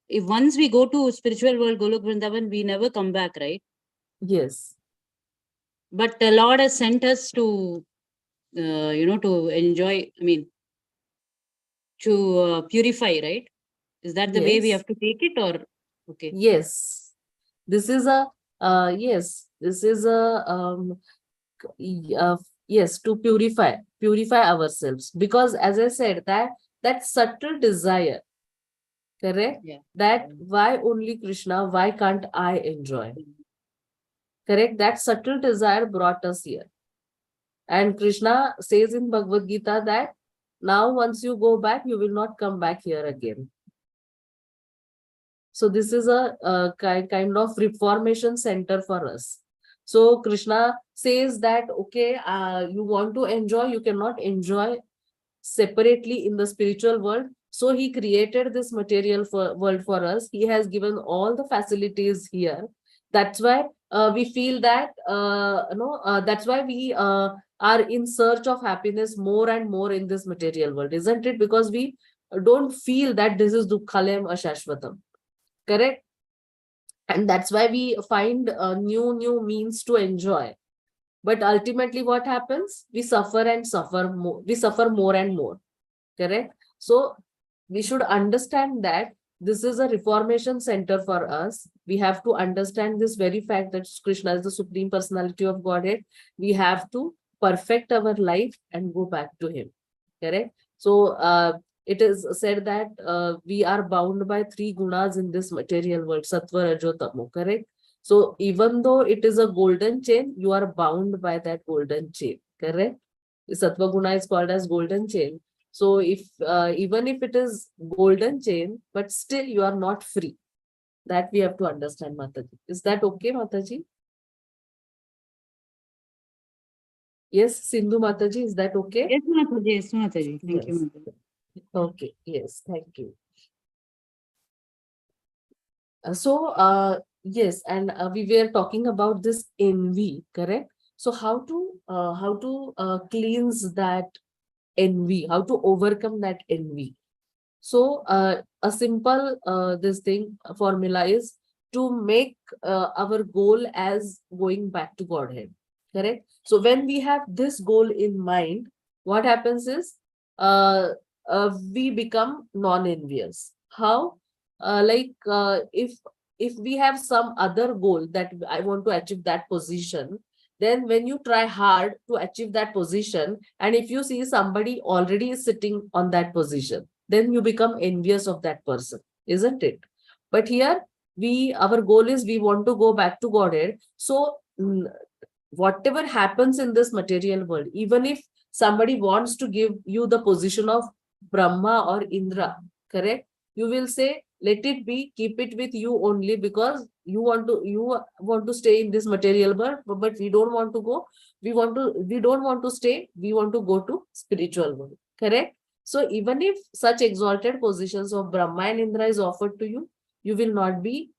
Speaker 4: if once we go to spiritual world, Golok Vrindavan, we never come back, right?
Speaker 1: Yes.
Speaker 4: But the Lord has sent us to, to enjoy, to purify, right? Is that the way we
Speaker 1: Yes.
Speaker 4: have to take it, or? Okay.
Speaker 1: Yes. This is a, this is a, yes, to purify ourselves. Because as I said, that subtle desire, correct?
Speaker 4: Yeah.
Speaker 1: That why only Krishna, why can't I enjoy? Correct? That subtle desire brought us here. And Krishna says in Bhagavad Gita that now once you go back, you will not come back here again. So this is a kind of reformation center for us. So Krishna says that, okay, you want to enjoy, you cannot enjoy separately in the spiritual world. So he created this material world for us. He has given all the facilities here. That's why we feel that, that's why we are in search of happiness more and more in this material world, isn't it? Because we don't feel that this is Dukkhalem Ashashvatam. Correct? And that's why we find new means to enjoy. But ultimately what happens? We suffer and suffer more. We suffer more and more. Correct? So we should understand that this is a reformation center for us. We have to understand this very fact that Krishna is the Supreme Personality of Godhead. We have to perfect our life and go back to him. Correct? So it is said that we are bound by 3 gunas in this material world, Sattva, Rajo, Tamo, correct? So even though it is a golden chain, you are bound by that golden chain, correct? The Sattva guna is called as golden chain. So if even if it is golden chain, but still you are not free. That we have to understand, Mataji. Is that okay, Mataji? Yes, Sindhu Mataji, is that okay?
Speaker 4: Yes, Mataji. Yes, Mataji. Thank
Speaker 1: Yes.
Speaker 4: you, Mataji.
Speaker 1: Okay, yes, thank you. Yes, and we were talking about this envy, correct? So how to cleanse that envy, how to overcome that envy? So a simple this thing formula is to make our goal as going back to Godhead, correct? So when we have this goal in mind, what happens is we become non-envious. How? If we have some other goal that I want to achieve that position, then when you try hard to achieve that position, and if you see somebody already sitting on that position, then you become envious of that person, isn't it? But here our goal is we want to go back to Godhead. So whatever happens in this material world, even if somebody wants to give you the position of Brahma or Indra, correct? You will say, let it be, keep it with you only, because you want to stay in this material world, but we don't want to go. We don't want to stay. We want to go to spiritual world, correct? So even if such exalted positions of Brahma and Indra is offered to you, you will not be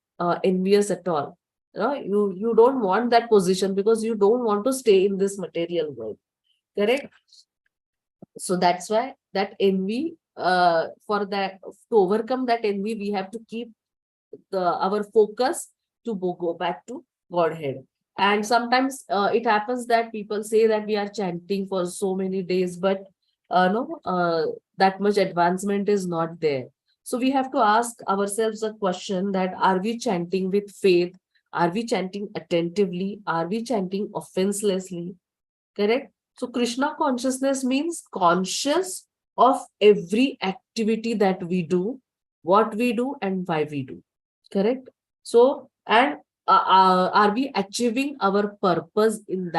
Speaker 1: envious at all. You don't want that position because you don't want to stay in this material world, correct? So that's why that envy, to overcome that envy, we have to keep our focus to go back to Godhead. And sometimes it happens that people say that we are chanting for so many days, but no, that much advancement is not there. So we have to ask ourselves a question that, are we chanting with faith? Are we chanting attentively? Are we chanting offenselessly? Correct? So Krishna consciousness means conscious of every activity that we do, what we do and why we do. Correct? So, and are we achieving our purpose in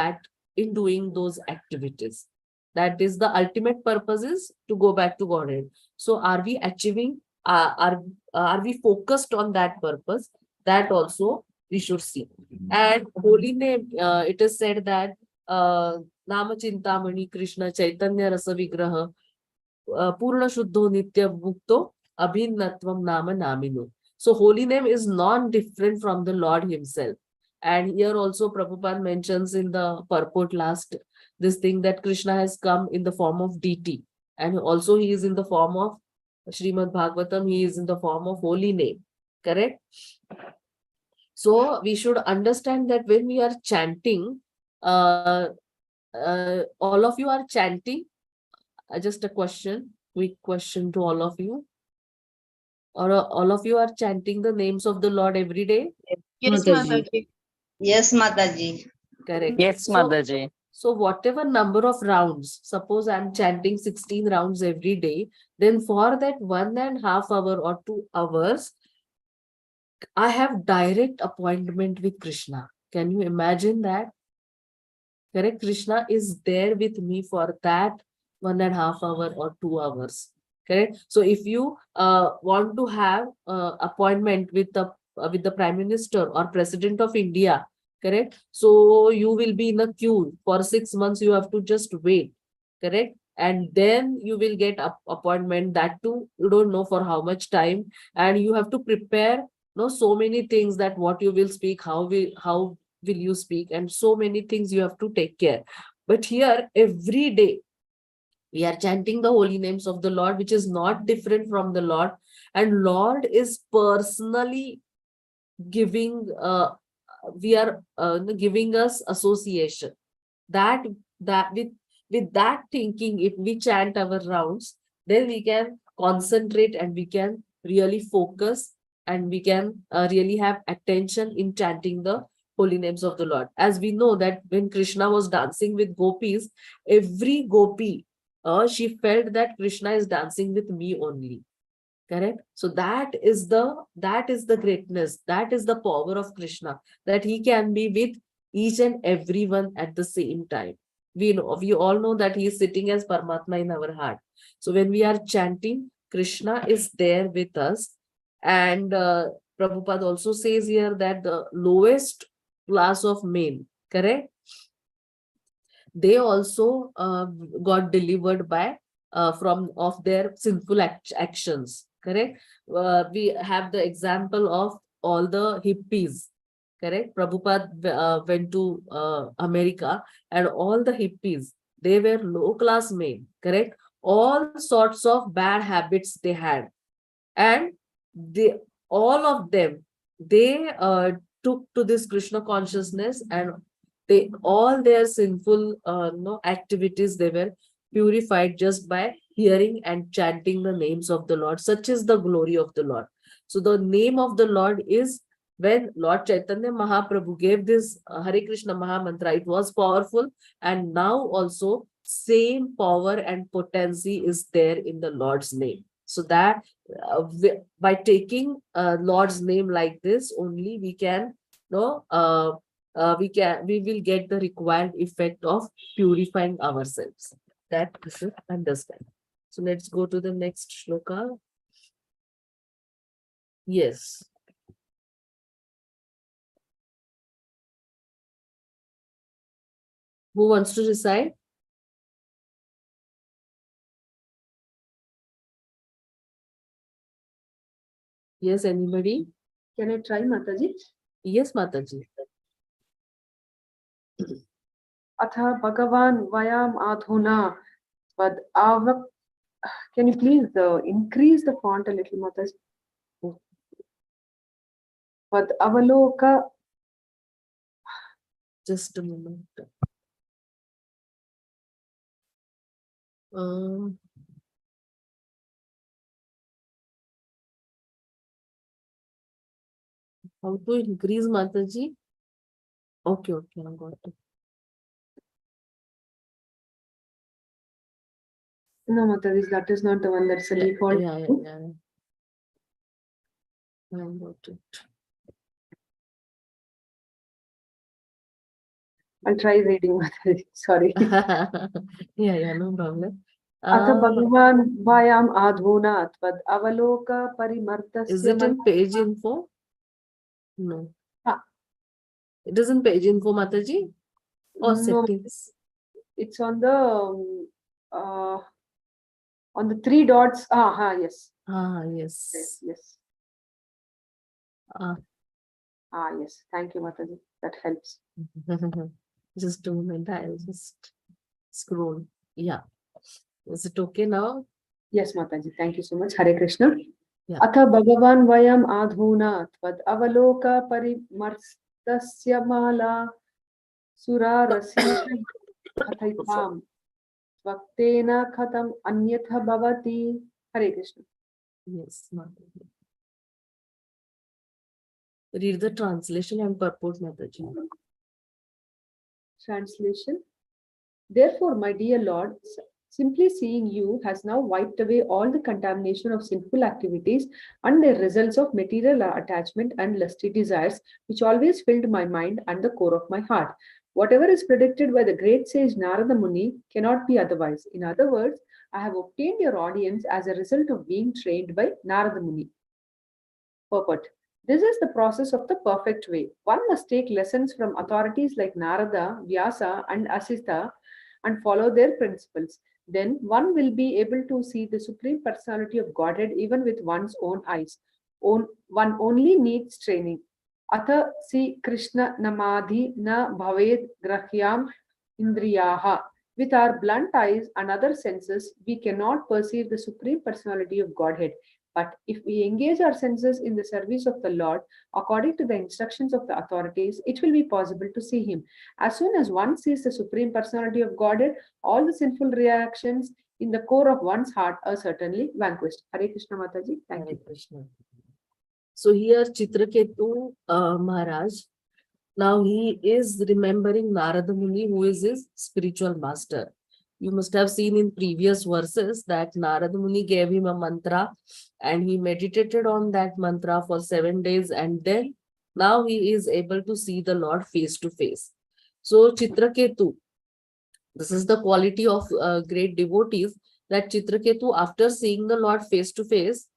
Speaker 1: doing those activities? That is the ultimate purpose, is to go back to Godhead. So are we achieving, are we focused on that purpose? That also we should see. And holy name, it is said that Nama Chintamani Krishna Chaitanya Rasa Vigraha Purna Shuddho Nitya Mukto Abhinatvam Nama Namino. So holy name is non-different from the Lord himself. And here also Prabhupada mentions in the purport last this thing that Krishna has come in the form of deity, and also he is in the form of Srimad Bhagavatam, he is in the form of holy name, correct? So we should understand that when we are chanting, all of you are chanting. Just a question, quick question to all of you. Or all of you are chanting the names of the Lord every day?
Speaker 8: Yes,
Speaker 4: Mataji.
Speaker 8: Mataji. Yes, Mataji.
Speaker 1: Correct.
Speaker 9: Yes,
Speaker 1: So,
Speaker 9: Mataji.
Speaker 1: so whatever number of rounds, suppose I'm chanting 16 rounds every day, then for that 1.5 hour or 2 hours, I have direct appointment with Krishna. Can you imagine that? Correct? Krishna is there with me for that 1.5 hour or 2 hours. Correct? So if you want to have appointment with the Prime Minister or President of India, correct? So you will be in a queue for 6 months. You have to just wait, correct? And then you will get appointment. That too, you don't know for how much time, and you have to prepare so many things, that what you will speak, how will you speak, and so many things you have to take care. But here every day we are chanting the holy names of the Lord, which is not different from the Lord, and Lord is personally giving we are giving us association. That with that thinking, if we chant our rounds, then we can concentrate and we can really focus, and we can really have attention in chanting the holy names of the Lord. As we know that when Krishna was dancing with gopis, every gopi, she felt that Krishna is dancing with me only. Correct? So that is the greatness, that is the power of Krishna, that he can be with each and everyone at the same time. We all know that he is sitting as Paramatma in our heart. So when we are chanting, Krishna is there with us. And Prabhupada also says here that the lowest class of men, correct, they also got delivered by from of their sinful actions, correct? We have the example of all the hippies, correct? Prabhupada went to America, and all the hippies, they were low class men, correct? All sorts of bad habits they had, and they all of them, they took to this Krishna consciousness, and they all their sinful activities, they were purified just by hearing and chanting the names of the Lord. Such is the glory of the Lord. So the name of the Lord is, when Lord Chaitanya Mahaprabhu gave this Hare Krishna Maha Mantra, it was powerful, and now also same power and potency is there in the Lord's name. So that by taking Lord's name like this, only we can we will get the required effect of purifying ourselves. That we should understand. So let's go to the next shloka. Yes. Who wants to recite? Yes, anybody?
Speaker 7: Can I try, Mataji?
Speaker 1: Yes, Mataji.
Speaker 7: Atha Bhagavan Vayam Adhuna. But can you please increase the font a little, Mataji? But Avaloka.
Speaker 1: Just a moment. How to increase, Mataji? Okay, I got it.
Speaker 7: No, Mataji, that is not the one. That's the default.
Speaker 1: Yeah. I got it.
Speaker 7: I'll try reading, Mataji. Sorry.
Speaker 1: Yeah, no problem.
Speaker 7: Atha Bhagavan Vayam Adhuna Tvad Avaloka Parimartasya.
Speaker 1: Is it in page info? No.
Speaker 7: Ah.
Speaker 1: It is in page info, Mataji? Or
Speaker 7: No,
Speaker 1: settings?
Speaker 7: it's on the 3 dots. Yes.
Speaker 1: Yes.
Speaker 7: Yes.
Speaker 1: Ah.
Speaker 7: Yes. Thank you, Mataji. That helps.
Speaker 1: Just a moment. I'll just scroll. Yeah. Is it okay now?
Speaker 7: Yes, Mataji. Thank you so much. Hare Krishna.
Speaker 1: Yeah.
Speaker 7: Atha Bhagavan Vayam Adhuna Tvad Avaloka Parimarstasya Mala Sura Rasisha Hathaitam Tvaktena Khatam Anyatha Bhavati. Hare Krishna.
Speaker 1: Yes. Read the translation and purport, Mataji.
Speaker 7: Translation. Therefore, my dear Lord, simply seeing you has now wiped away all the contamination of sinful activities and the results of material attachment and lusty desires, which always filled my mind and the core of my heart. Whatever is predicted by the great sage Narada Muni cannot be otherwise. In other words, I have obtained your audience as a result of being trained by Narada Muni. Purport. This is the process of the perfect way. One must take lessons from authorities like Narada, Vyasa, and Asita and follow their principles. Then one will be able to see the Supreme Personality of Godhead even with one's own eyes. One only needs training. Atha si Krishna namadhi na bhaved grahyam indriyaha. With our blunt eyes and other senses, we cannot perceive the Supreme Personality of Godhead. But if we engage our senses in the service of the Lord, according to the instructions of the authorities, it will be possible to see Him. As soon as one sees the Supreme Personality of Godhead, all the sinful reactions in the core of one's heart are certainly vanquished. Hare Krishna Mataji. Thank
Speaker 1: Hare
Speaker 7: you.
Speaker 1: Krishna. So here Chitraketu Maharaj, now he is remembering Narada Muni, who is his spiritual master. You must have seen in previous verses that Narada Muni gave him a mantra and he meditated on that mantra for 7 days, and then now he is able to see the Lord face to face. So Chitraketu, this is the quality of great devotees, that Chitraketu, after seeing the Lord face to face,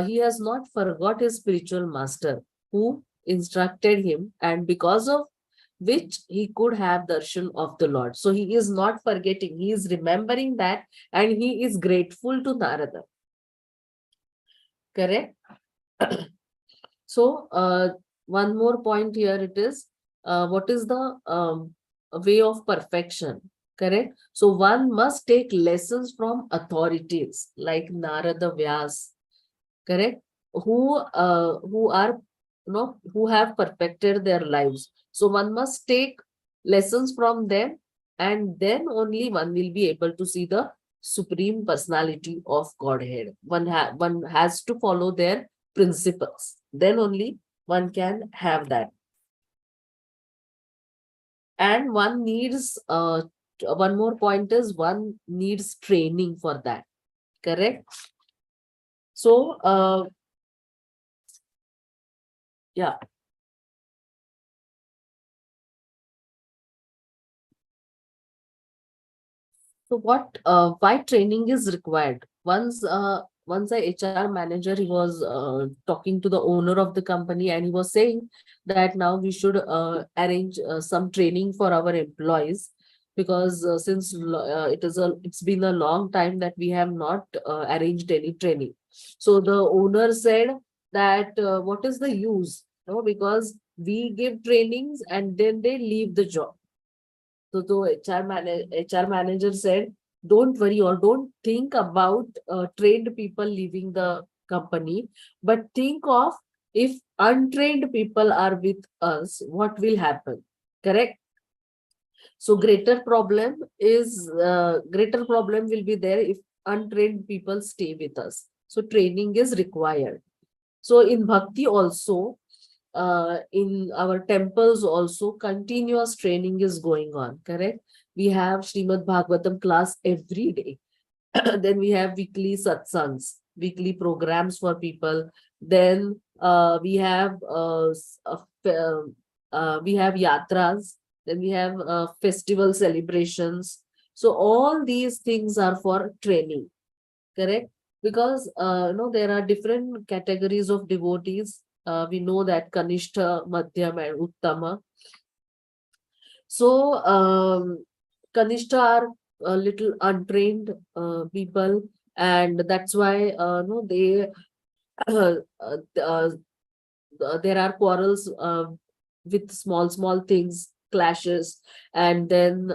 Speaker 1: he has not forgot his spiritual master who instructed him, and because of which he could have darshan of the Lord. So he is not forgetting, he is remembering that, and he is grateful to Narada. Correct? So one more point here it is, what is the way of perfection? Correct? So one must take lessons from authorities like Narada Vyas, correct? Who are, who have perfected their lives. So one must take lessons from them, and then only one will be able to see the Supreme Personality of Godhead. One has to follow their principles. Then only one can have that. And one needs, one more point is, one needs training for that. Correct? So, yeah. So what, why training is required? Once a HR manager, he was talking to the owner of the company, and he was saying that now we should arrange some training for our employees, because since it's been a long time that we have not arranged any training. So the owner said that what is the use? No, because we give trainings and then they leave the job. So the HR manager said, don't worry or don't think about trained people leaving the company, but think of, if untrained people are with us, what will happen? Correct? So greater problem will be there if untrained people stay with us. So training is required. So in bhakti also, in our temples also, continuous training is going on. Correct? We have Srimad Bhagavatam class every day. Then we have weekly satsangs, weekly programs for people. Then we have yatras. Then we have festival celebrations. So all these things are for training. Correct? Because there are different categories of devotees. We know that Kanishta, Madhyam, and Uttama. So Kanishta are a little untrained people, and that's why they there are quarrels with small things, clashes, and then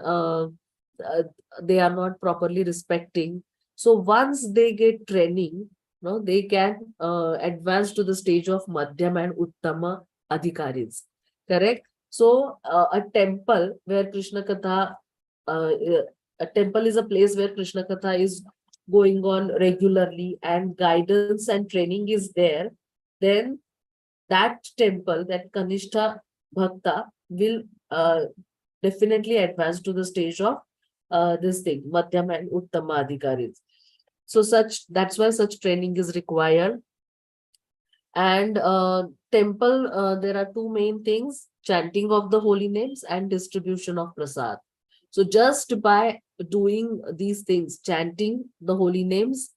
Speaker 1: they are not properly respecting. So once they get training, no, they can advance to the stage of Madhyam and Uttama Adhikaris. Correct? So a temple where Krishna Katha, a temple is a place where Krishna Katha is going on regularly and guidance and training is there, then that temple, that Kanishta Bhakta will definitely advance to the stage of this thing, Madhyam and Uttama Adhikaris. So that's why such training is required. And temple, there are two main things: chanting of the holy names and distribution of prasad. So just by doing these things, chanting the holy names,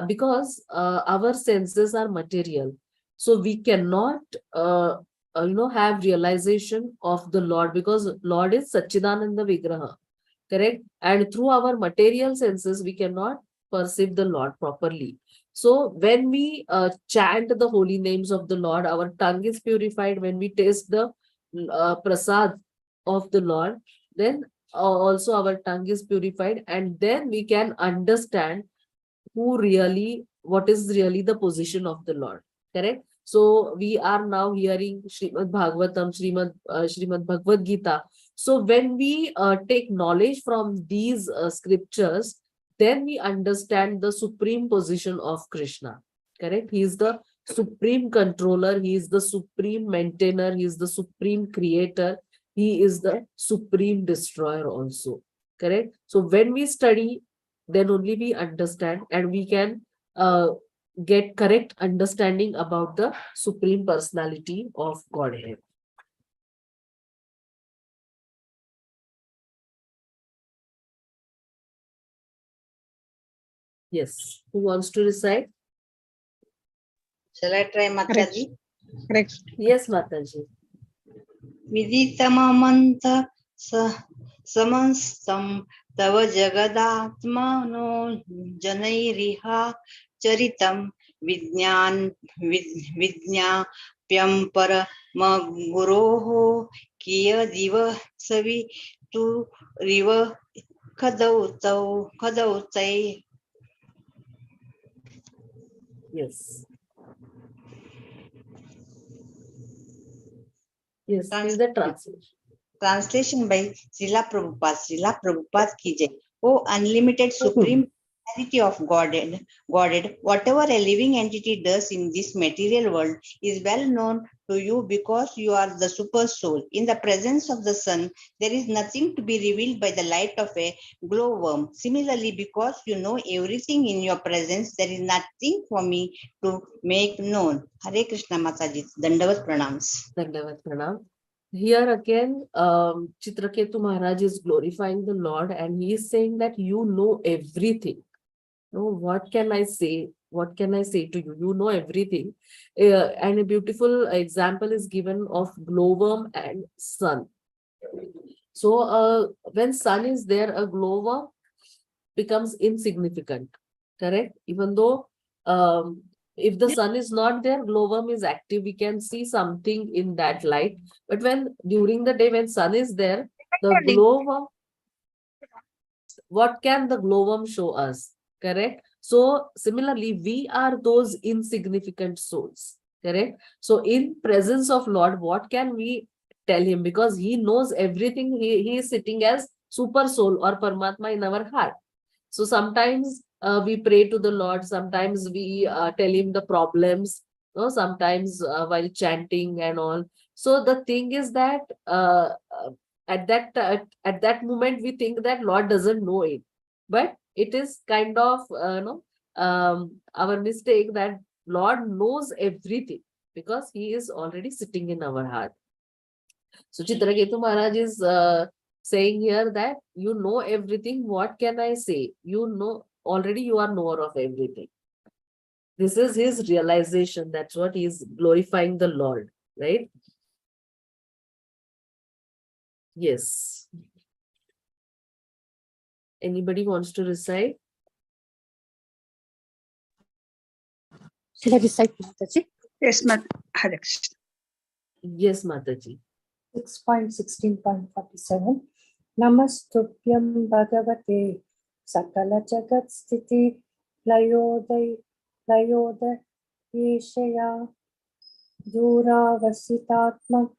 Speaker 1: because our senses are material, so we cannot have realization of the Lord, because Lord is Satchidananda Vigraha. Correct? And through our material senses, we cannot perceive the Lord properly. So when we chant the holy names of the Lord, our tongue is purified. When we taste the prasad of the Lord, then also our tongue is purified, and then we can understand what is really the position of the Lord. Correct? So we are now hearing Srimad Bhagavatam, Srimad Bhagavad Gita. So when we take knowledge from these scriptures, then we understand the supreme position of Krishna. Correct? He is the supreme controller, he is the supreme maintainer, he is the supreme creator, he is the supreme destroyer also. Correct? So when we study, then only we understand, and we can get correct understanding about the supreme personality of Godhead. Yes. Who wants to recite?
Speaker 8: Shall I try, Mataji?
Speaker 3: Correct.
Speaker 1: Yes, Mataji.
Speaker 8: Viditamamanta samanstam tava jagadatmano janairiha charitam vidyapyam paramaguroho kiyadiva savi tu riva khadautai.
Speaker 1: Yes. Yes, this is the translation.
Speaker 8: Translation by Srila Prabhupada ki jai. Oh unlimited supreme personality of Godhead, whatever a living entity does in this material world is well known to you because you are the super soul. In the presence of the sun, there is nothing to be revealed by the light of a glowworm. Similarly, because you know everything in your presence, there is nothing for me to make known. Hare Krishna Mataji, Dandavat Pranams.
Speaker 1: Dandavat Pranam. Here again, Chitraketu Maharaj is glorifying the Lord, and he is saying that you know everything. No, what can I say? What can I say to you? You know everything. And a beautiful example is given of glowworm and sun. So when sun is there, a glowworm becomes insignificant. Correct? Even though if the sun is not there, glowworm is active, we can see something in that light. But when during the day, when sun is there, the glowworm, what can the glowworm show us? Correct? So similarly, we are those insignificant souls. Correct? So in presence of Lord, what can we tell him? Because he knows everything. He is sitting as super soul or Paramatma in our heart. So sometimes we pray to the Lord, sometimes we tell him the problems, sometimes while chanting and all. So the thing is that at that moment we think that Lord doesn't know it, but it is kind of our mistake, that Lord knows everything because he is already sitting in our heart. So Chitraketu Maharaj is saying here that you know everything. What can I say? You know, already you are knower of everything. This is his realization. That's what he is glorifying the Lord, right? Yes. Anybody wants to recite?
Speaker 4: Should I recite, Mataji?
Speaker 6: Yes, Hare Krishna.
Speaker 1: Yes, Mataji.
Speaker 4: 6.16.47.
Speaker 9: Namastubhyam Bhagavate Sakala Jagat Sthiti Layoda Yeshaya Duravasitatma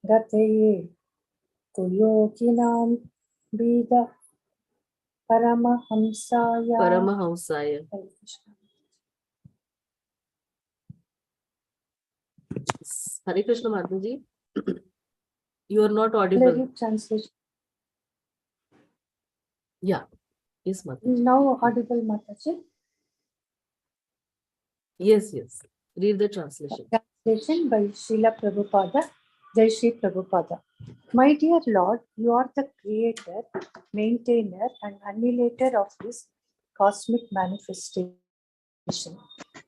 Speaker 9: Gataye Kuyoginam Bida Paramahamsaya.
Speaker 1: Paramahamsaya. Hare Krishna Mataji. You are not audible.
Speaker 9: Translation.
Speaker 1: Yeah. Yes, Mataji.
Speaker 9: Now audible, Mataji.
Speaker 1: Yes, yes. Read the translation.
Speaker 9: Translation by Srila Prabhupada. Jai Shri Prabhupada. My dear Lord, you are the creator, maintainer, and annihilator of this cosmic manifestation.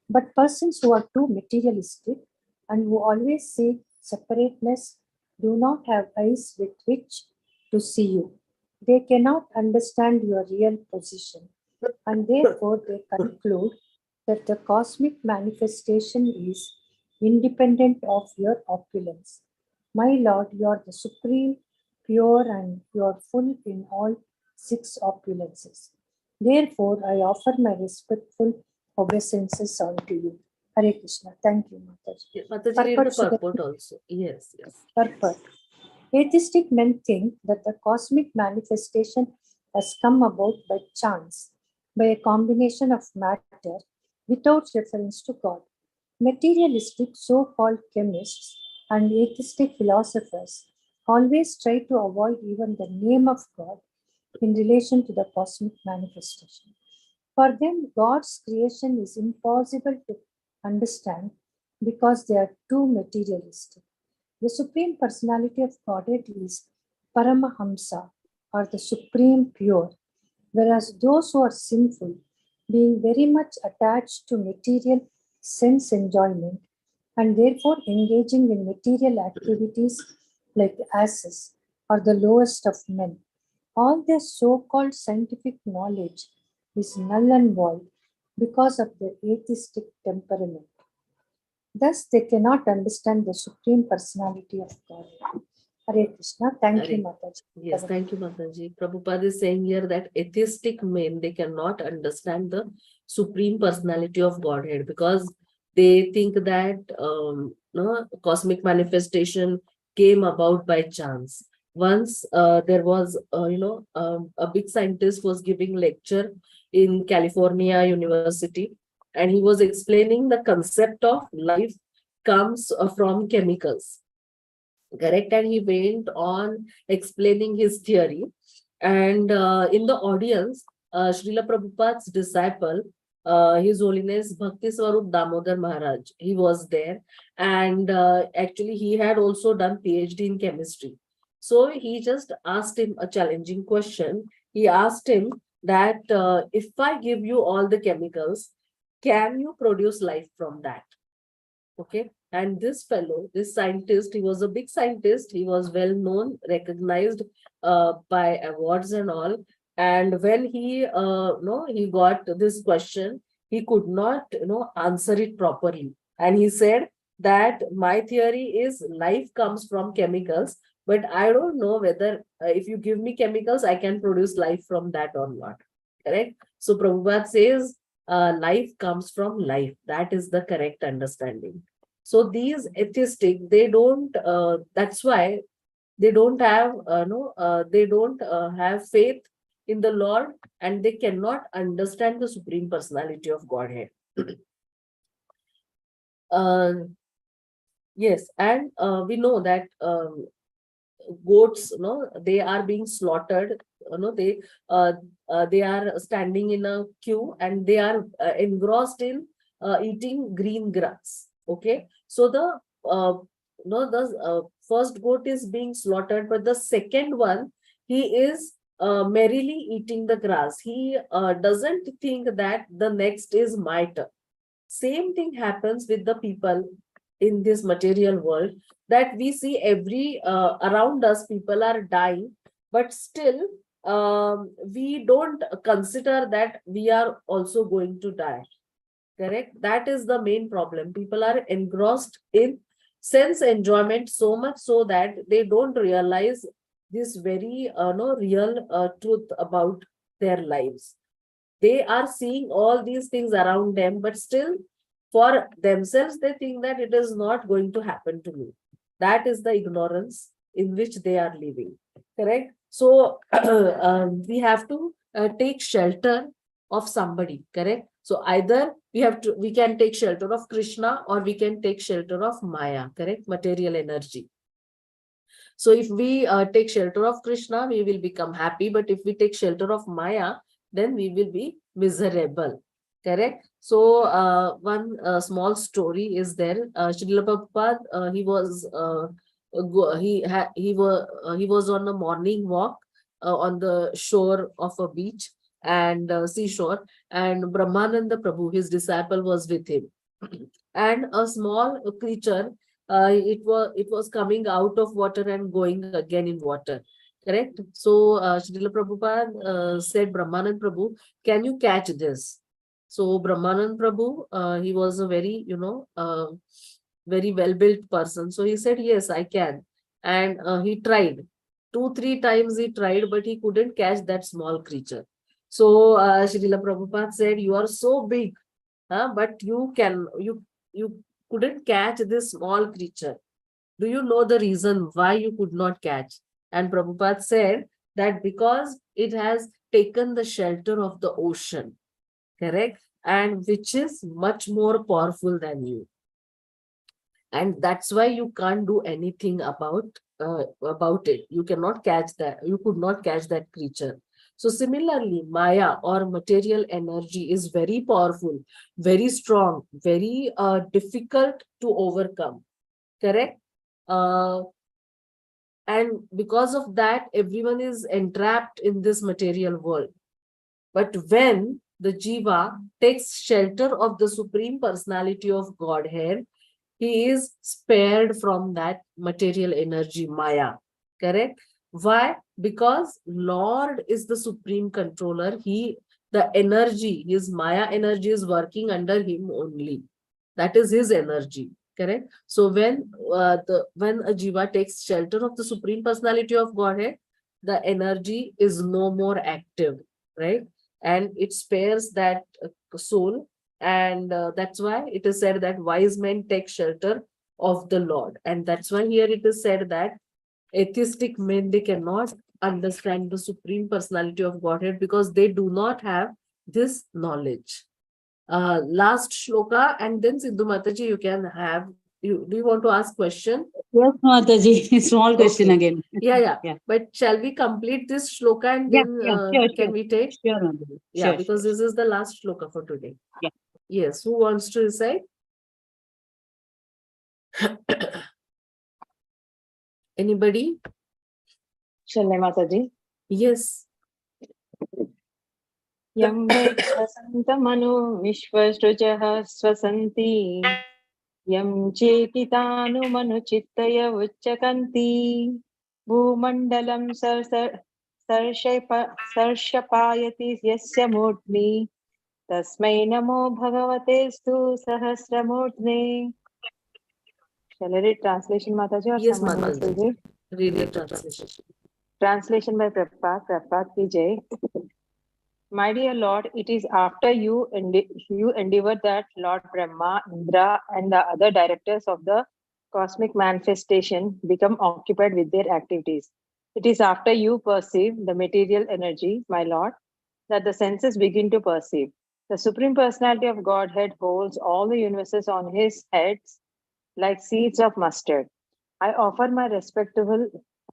Speaker 9: But persons who are too materialistic and who always say separateness do not have eyes with which to see you. They cannot understand your real position, and therefore they conclude that the cosmic manifestation is independent of your opulence. My Lord, you are the supreme, pure, and you are full in all six opulences. Therefore, I offer my respectful obeisances unto you. Hare Krishna. Thank you, Mataji.
Speaker 1: Yeah, Mataji, read the purport also. Yes, yes.
Speaker 9: Purport. Atheistic men think that the cosmic manifestation has come about by chance, by a combination of matter without reference to God. Materialistic so-called chemists and atheistic philosophers always try to avoid even the name of God in relation to the cosmic manifestation. For them, God's creation is impossible to understand because they are too materialistic. The Supreme Personality of Godhead is Paramahamsa, or the Supreme Pure, whereas those who are sinful, being very much attached to material sense enjoyment and therefore engaging in material activities like asses, are the lowest of men. All their so-called scientific knowledge is null and void because of their atheistic temperament. Thus, they cannot understand the Supreme Personality of God. Hare Krishna. Thank you, Mataji.
Speaker 1: Yes, thank you, Mataji. Prabhupada is saying here that atheistic men, they cannot understand the Supreme Personality of Godhead because they think that no, cosmic manifestation came about by chance. Once there was, a big scientist was giving lecture in California University, and he was explaining the concept of life comes from chemicals. Correct, and he went on explaining his theory, and in the audience, Srila Prabhupada's disciple, His Holiness Bhakti Swarup Damodar Maharaj, he was there, and actually he had also done PhD in chemistry. So he just asked him a challenging question. He asked him that if I give you all the chemicals, can you produce life from that? Okay. And this fellow, this scientist, he was a big scientist. He was well known, recognized by awards and all. And when he, he got this question, he could not, answer it properly. And he said that my theory is life comes from chemicals, but I don't know whether if you give me chemicals, I can produce life from that or not. Correct? So Prabhupada says life comes from life. That is the correct understanding. So these atheistic, they don't, that's why they don't have, they don't have faith in the Lord, and they cannot understand the Supreme Personality of Godhead. Yes, and we know that goats, they are being slaughtered, they are standing in a queue and they are engrossed in eating green grass. Okay, so the first goat is being slaughtered, but the second one, he is merrily eating the grass. He doesn't think that the next is my turn. Same thing happens with the people in this material world, that we see every around us, people are dying, but still we don't consider that we are also going to die. Correct? That is the main problem. People are engrossed in sense enjoyment so much so that they don't realize this very no real truth about their lives. They are seeing all these things around them, but still for themselves, they think that it is not going to happen to me. That is the ignorance in which they are living. Correct? So we have to take shelter of somebody. Correct? So either we can take shelter of Krishna, or we can take shelter of Maya. Correct? Material energy. So if we take shelter of Krishna, we will become happy. But if we take shelter of Maya, then we will be miserable. Correct? So one small story is there. Srila Prabhupada, he was on a morning walk on the shore of a beach and seashore, and Brahmananda Prabhu, his disciple, was with him. And a small creature, it was coming out of water and going again in water. Correct? So Srila Prabhupada said, Brahmanand Prabhu, can you catch this? So Brahmanand Prabhu, he was a very, very well-built person. So he said, yes, I can. And he tried. 2-3 times he tried, but he couldn't catch that small creature. So Srila Prabhupada said, you are so big, but you couldn't catch this small creature. Do you know the reason why you could not catch? And Prabhupada said that because it has taken the shelter of the ocean. Correct? And which is much more powerful than you. And that's why you can't do anything about it. You cannot catch that. You could not catch that creature. So similarly, Maya or material energy is very powerful, very strong, very difficult to overcome. Correct? And because of that, everyone is entrapped in this material world. But when the Jiva takes shelter of the Supreme Personality of Godhead, he is spared from that material energy, Maya. Correct? Why? Because Lord is the supreme controller. The energy, his Maya energy is working under him only. That is his energy. Correct? So when a Jiva takes shelter of the Supreme Personality of Godhead, the energy is no more active, right? And it spares that soul. And that's why it is said that wise men take shelter of the Lord. And that's why here it is said that atheistic men, they cannot understand the Supreme Personality of Godhead because they do not have this knowledge. Last shloka, and then Siddhu Mataji, you can have, do you want to ask question?
Speaker 4: Yes, Mataji. Small question
Speaker 1: Okay.
Speaker 4: again.
Speaker 1: Yeah.
Speaker 4: Yeah.
Speaker 1: But shall we complete this shloka and
Speaker 4: Yeah,
Speaker 1: then
Speaker 4: sure.
Speaker 1: can we take?
Speaker 4: Sure, Mataji.
Speaker 1: Yeah,
Speaker 4: Sure,
Speaker 1: because
Speaker 4: sure.
Speaker 1: this is the last shloka for today.
Speaker 4: Yeah.
Speaker 1: Yes, who wants to recite? Anybody?
Speaker 3: Shall I, Mataji?
Speaker 1: Yes.
Speaker 3: Yam Manu Vishvasrujah Swasanti Yam Chetitanu Manu Chittaya Uchakanti Bhumandalam Sarshapayati Yasya Murtni Tasmai Namo Bhagavate Stu Sahasramurtne. Shall I read translation, Mataji, or
Speaker 1: Yes,
Speaker 3: someone else will
Speaker 1: Mataji.
Speaker 3: read?
Speaker 1: Read the translation.
Speaker 3: Translation by Prabhupada Ki Jai. My dear Lord, it is after you endeavor that Lord Brahma, Indra, and the other directors of the cosmic manifestation become occupied with their activities. It is after you perceive the material energy, my Lord, that the senses begin to perceive. The Supreme Personality of Godhead holds all the universes on his heads like seeds of mustard. I offer my respectable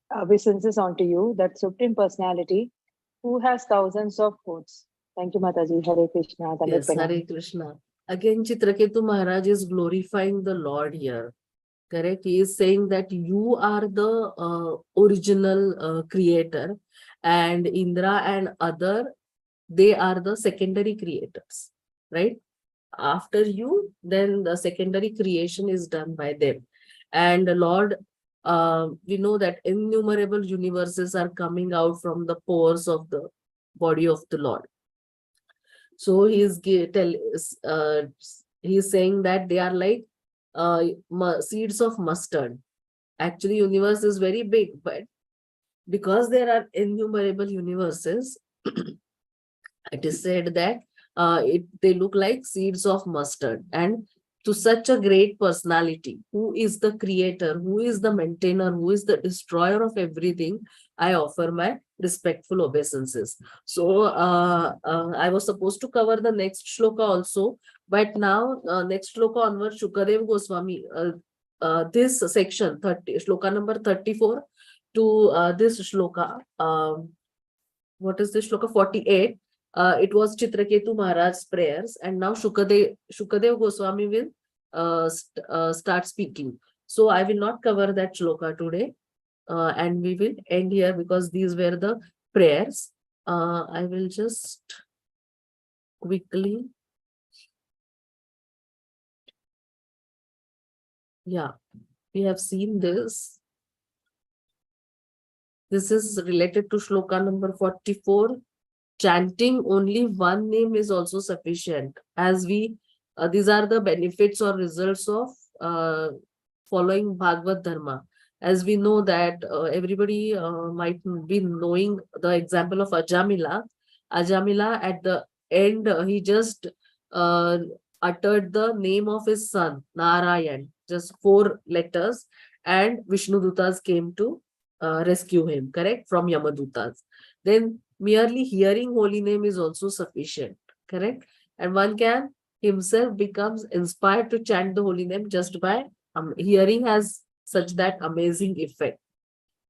Speaker 3: obeisances unto you, that Supreme Personality, who has thousands of hoods. Thank you, Mataji. Hare Krishna.
Speaker 1: Yes, Hare Krishna. Again, Chitraketu Maharaj is glorifying the Lord here. Correct? He is saying that you are the original creator, and Indra and other, they are the secondary creators, right? After you, then the secondary creation is done by them. And the Lord, we know that innumerable universes are coming out from the pores of the body of the Lord. So he's saying that they are like seeds of mustard. Actually, universe is very big, but because there are innumerable universes, it is said that they look like seeds of mustard. And to such a great personality, who is the creator, who is the maintainer, who is the destroyer of everything, I offer my respectful obeisances. So I was supposed to cover the next shloka also, but now next shloka onward, Shukadev Goswami, this section 30, shloka number 34 to this shloka, what is this shloka 48? It was Chitraketu Maharaj's prayers, and now Shukadev Goswami will start speaking. So I will not cover that shloka today, and we will end here because these were the prayers. I will just quickly, yeah, we have seen this. This is related to shloka number 44. Chanting only one name is also sufficient, as we these are the benefits or results of following Bhagavad Dharma. As we know that everybody might be knowing the example of Ajamila. Ajamila, at the end, he just uttered the name of his son, Narayan, just 4 letters, and Vishnu Dutas came to rescue him, correct, from Yamadutas. Then merely hearing holy name is also sufficient, correct? And one can himself becomes inspired to chant the holy name just by hearing, has such that amazing effect.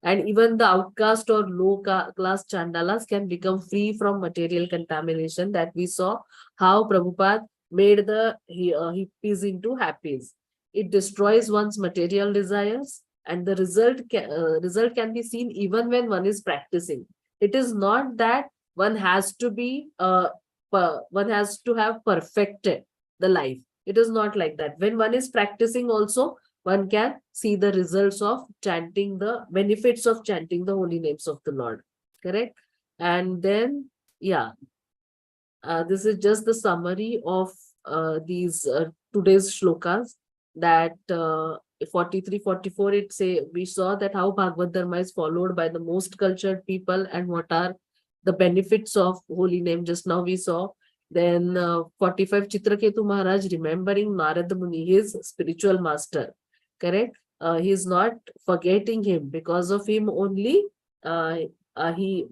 Speaker 1: And even the outcast or low class chandalas can become free from material contamination, that we saw how Prabhupada made the hippies into happies. It destroys one's material desires, and the result can be seen even when one is practicing. It is not that one has to be one has to have perfected the life. It is not like that. When one is practicing also, one can see the results of chanting, the benefits of chanting the holy names of the Lord, correct? And then, yeah, this is just the summary of these today's shlokas, that 43, 44, it say, we saw that how Bhagavad Dharma is followed by the most cultured people and what are the benefits of holy name. Just now we saw. Then 45, Chitraketu Maharaj remembering Narada Muni, his spiritual master, correct? He is not forgetting him. Because of him only he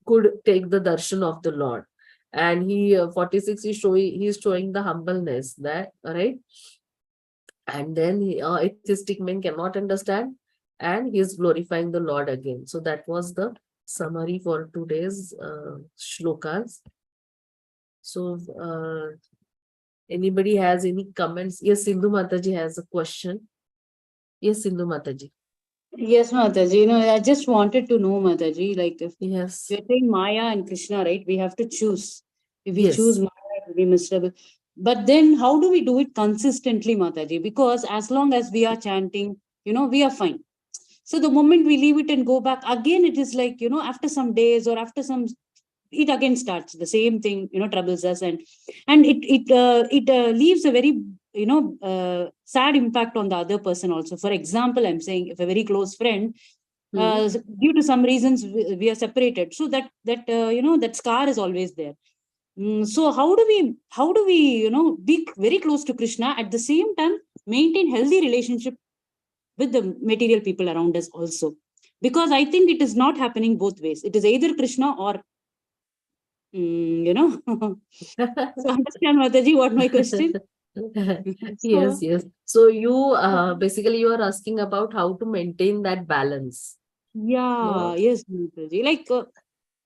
Speaker 1: could take the darshan of the Lord. And he 46 is showing the humbleness, that, right? And then atheistic men cannot understand, and he is glorifying the Lord again. So that was the summary for today's shlokas. So anybody has any comments? Yes, Sindhu Mataji has a question. Yes, Sindhu Mataji.
Speaker 4: Yes, Mataji. I just wanted to know, Mataji, like if
Speaker 1: Yes.
Speaker 4: you're saying Maya and Krishna, right? We have to choose. If we
Speaker 1: Yes.
Speaker 4: choose Maya, it will be miserable. But then how do we do it consistently, Mataji? Because as long as we are chanting, we are fine. So the moment we leave it and go back, again, it is like, after some days or after some, it again starts. The same thing, troubles us. And it leaves a very, sad impact on the other person also. For example, I'm saying if a very close friend, due to some reasons, we are separated. So that scar is always there. So how do we, be very close to Krishna, at the same time, maintain healthy relationship with the material people around us also? Because I think it is not happening both ways. It is either Krishna or, So understand, Mataji, what my question?
Speaker 1: Yes. So you basically you are asking about how to maintain that balance.
Speaker 4: Yeah, yes, Mataji. Like,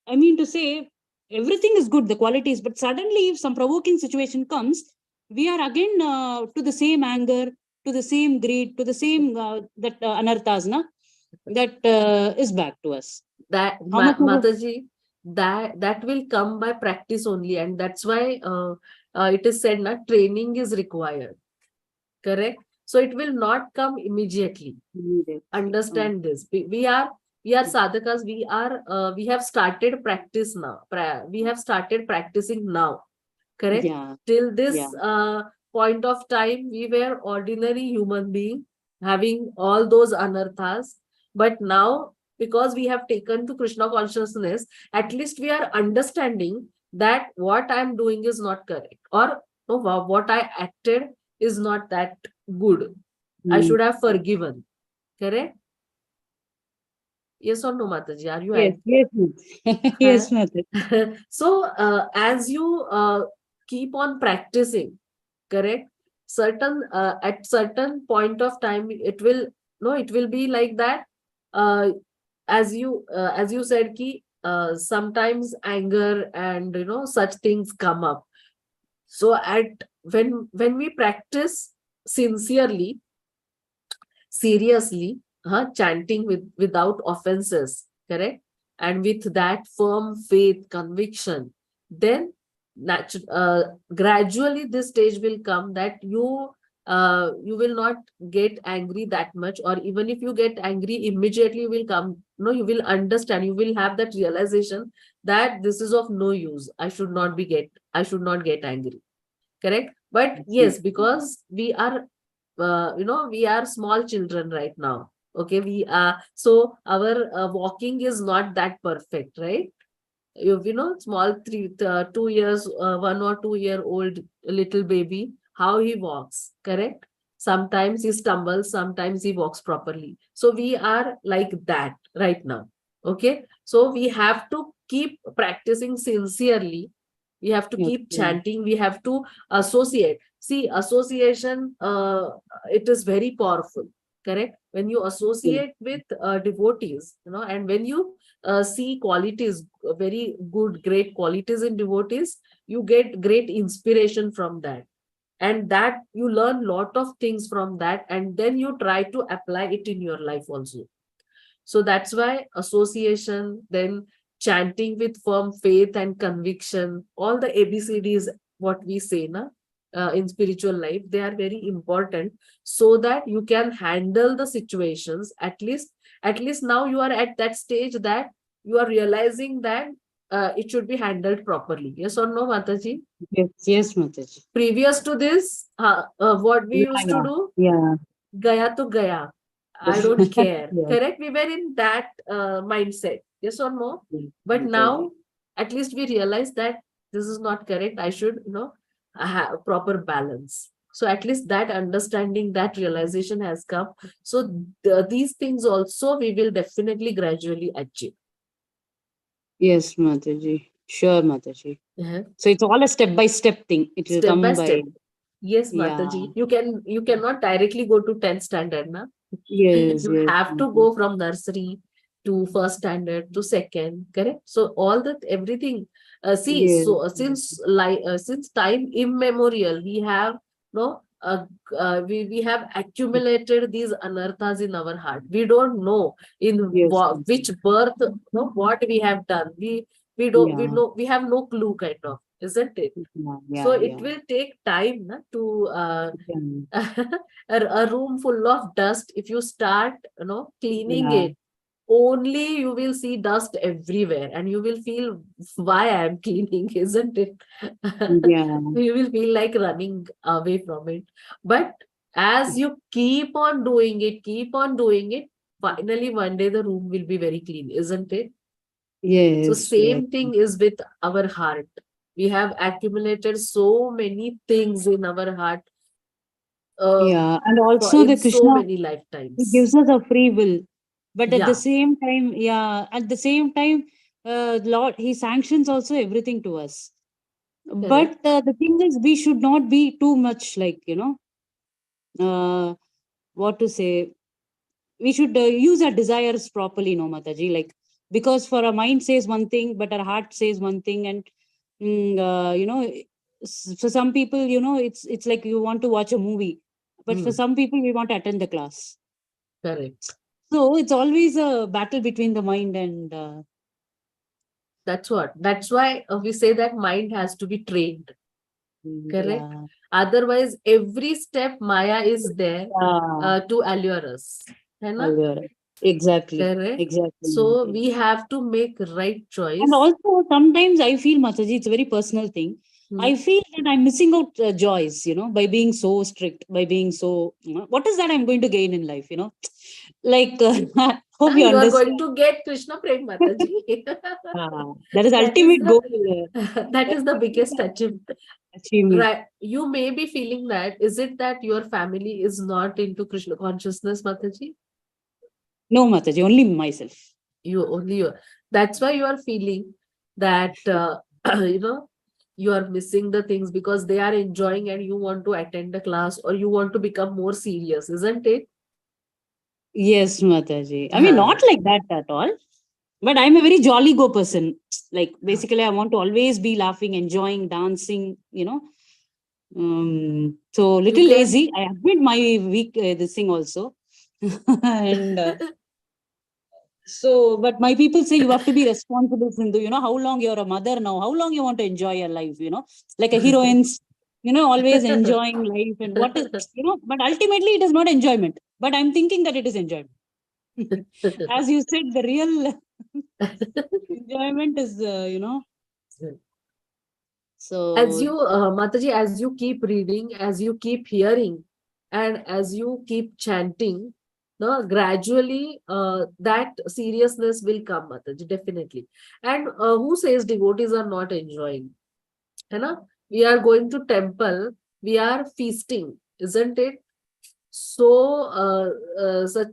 Speaker 4: I mean to say, everything is good, the qualities, but suddenly if some provoking situation comes, we are again to the same anger, to the same greed, to the same anarthas, that is back to us.
Speaker 1: That
Speaker 4: How much
Speaker 1: Mataji, that will come by practice only, and that's why it is said that training is required, correct? So it will not come immediately. Understand this. We are sadhakas. We have started practice now. We have started practicing now, correct?
Speaker 4: Yeah.
Speaker 1: Till this point of time, we were ordinary human being having all those anarthas, but now because we have taken to Krishna consciousness, at least we are understanding that what I'm doing is not correct, or what I acted is not that good. I should have forgiven. Correct? Yes or no, Mataji? Are you
Speaker 4: Yes, yes, Mataji. Yes, Mataji.
Speaker 1: So as you keep on practicing, correct, certain at certain point of time it will be like that. As you said ki sometimes anger and such things come up. So when we practice sincerely, seriously, chanting without offenses, correct, and with that firm faith, conviction, then gradually this stage will come that you will not get angry that much, or even if you get angry, immediately you will come, you will understand, you will have that realization that this is of no use. I should not get angry. Correct? But yes, because we are we are small children right now. Okay, we are, so our walking is not that perfect, right? Small 2 years, 1 or 2 year old little baby, how he walks, correct? Sometimes he stumbles, sometimes he walks properly. So we are like that right now. Okay, so we have to keep practicing sincerely. We have to keep chanting. We have to associate. See, association, it is very powerful. Correct? When you associate with devotees, and when you see qualities, very good, great qualities in devotees, you get great inspiration from that. And that you learn lot of things from that, and then you try to apply it in your life also. So that's why association, then chanting with firm faith and conviction, all the ABCDs, what we say in spiritual life, they are very important, so that you can handle the situations. At least now you are at that stage that you are realizing that it should be handled properly. Yes or no, Mataji?
Speaker 4: Yes, Mataji.
Speaker 1: Previous to this, what we used to do,
Speaker 4: Yeah.
Speaker 1: Gaya to Gaya. I don't care.
Speaker 4: Yeah.
Speaker 1: Correct? We were in that mindset. Yes or no? But now, at least we realize that this is not correct. I should, have proper balance. So at least that understanding, that realization has come. So these things also we will definitely gradually achieve.
Speaker 4: Yes, Mataji. Sure, Mataji.
Speaker 1: Uh-huh.
Speaker 4: So it's all a step-by-step thing. It will
Speaker 1: Step
Speaker 4: come
Speaker 1: by
Speaker 4: by.
Speaker 1: step. Yes,
Speaker 4: Yeah.
Speaker 1: Mataji. You cannot directly go to 10th standard, na?
Speaker 4: Yes,
Speaker 1: You
Speaker 4: yes.
Speaker 1: have to go from nursery to first standard to second, correct? So all that, everything. See,
Speaker 4: Yes.
Speaker 1: so since time immemorial, we have we have accumulated these anarthas in our heart. We don't know in which birth, what we have done. We don't we have no clue, kind of, isn't it? So it will take time to a room full of dust. If you start cleaning it, only you will see dust everywhere, and you will feel why I am cleaning, isn't it?
Speaker 4: Yeah.
Speaker 1: You will feel like running away from it. But as you keep on doing it, finally one day the room will be very clean, isn't it?
Speaker 4: Yes.
Speaker 1: So same thing is with our heart. We have accumulated so many things in our heart.
Speaker 4: And also the
Speaker 1: in so
Speaker 4: Krishna,
Speaker 1: many
Speaker 4: he
Speaker 1: lifetimes.
Speaker 4: gives us a free will, but at the
Speaker 1: Yeah.
Speaker 4: same time, Lord, he sanctions also everything to us.
Speaker 1: Correct.
Speaker 4: But the thing is, we should not be too much like, what to say. We should use our desires properly, no, Mataji. Like, because for our mind says one thing, but our heart says one thing, and for some people, it's like you want to watch a movie, but for some people, we want to attend the class.
Speaker 1: Correct.
Speaker 4: So it's always a battle between the mind and.
Speaker 1: That's why we say that mind has to be trained. Correct.
Speaker 4: Yeah.
Speaker 1: Otherwise, every step Maya is there to allure us.
Speaker 4: Exactly.
Speaker 1: Correct.
Speaker 4: Exactly.
Speaker 1: So we have to make right choice.
Speaker 4: And also sometimes I feel, Mataji, it's a very personal thing. I feel that I'm missing out joys, by being so strict, by being so, what is that I'm going to gain in life, Like, hope you
Speaker 1: You are going
Speaker 4: understand.
Speaker 1: to get Krishna Prem Mataji.
Speaker 4: That is
Speaker 1: That is
Speaker 4: ultimate goal.
Speaker 1: that is the biggest
Speaker 4: achievement.
Speaker 1: Right. You may be feeling that. Is it that your family is not into Krishna consciousness, Mataji?
Speaker 4: No, Mataji, only myself.
Speaker 1: That's why you are feeling that, you are missing the things because they are enjoying and you want to attend the class or you want to become more serious, isn't it?
Speaker 4: Yes, Mataji. I mean, not like that at all. But I'm a very jolly go person. Like, basically, I want to always be laughing, enjoying, dancing, So little lazy. I admit my weak this thing also. And so, but my people say you have to be responsible, Sindhu. How long you're a mother now? How long you want to enjoy your life? Like a heroines, always enjoying life. And what is, but ultimately it is not enjoyment. But I'm thinking that it is enjoyment. As you said, the real enjoyment is, So
Speaker 1: as you, Mataji, as you keep reading, as you keep hearing, and as you keep chanting, no, gradually that seriousness will come, Mataji, definitely. And who says devotees are not enjoying? We are going to temple, we are feasting, isn't it? So such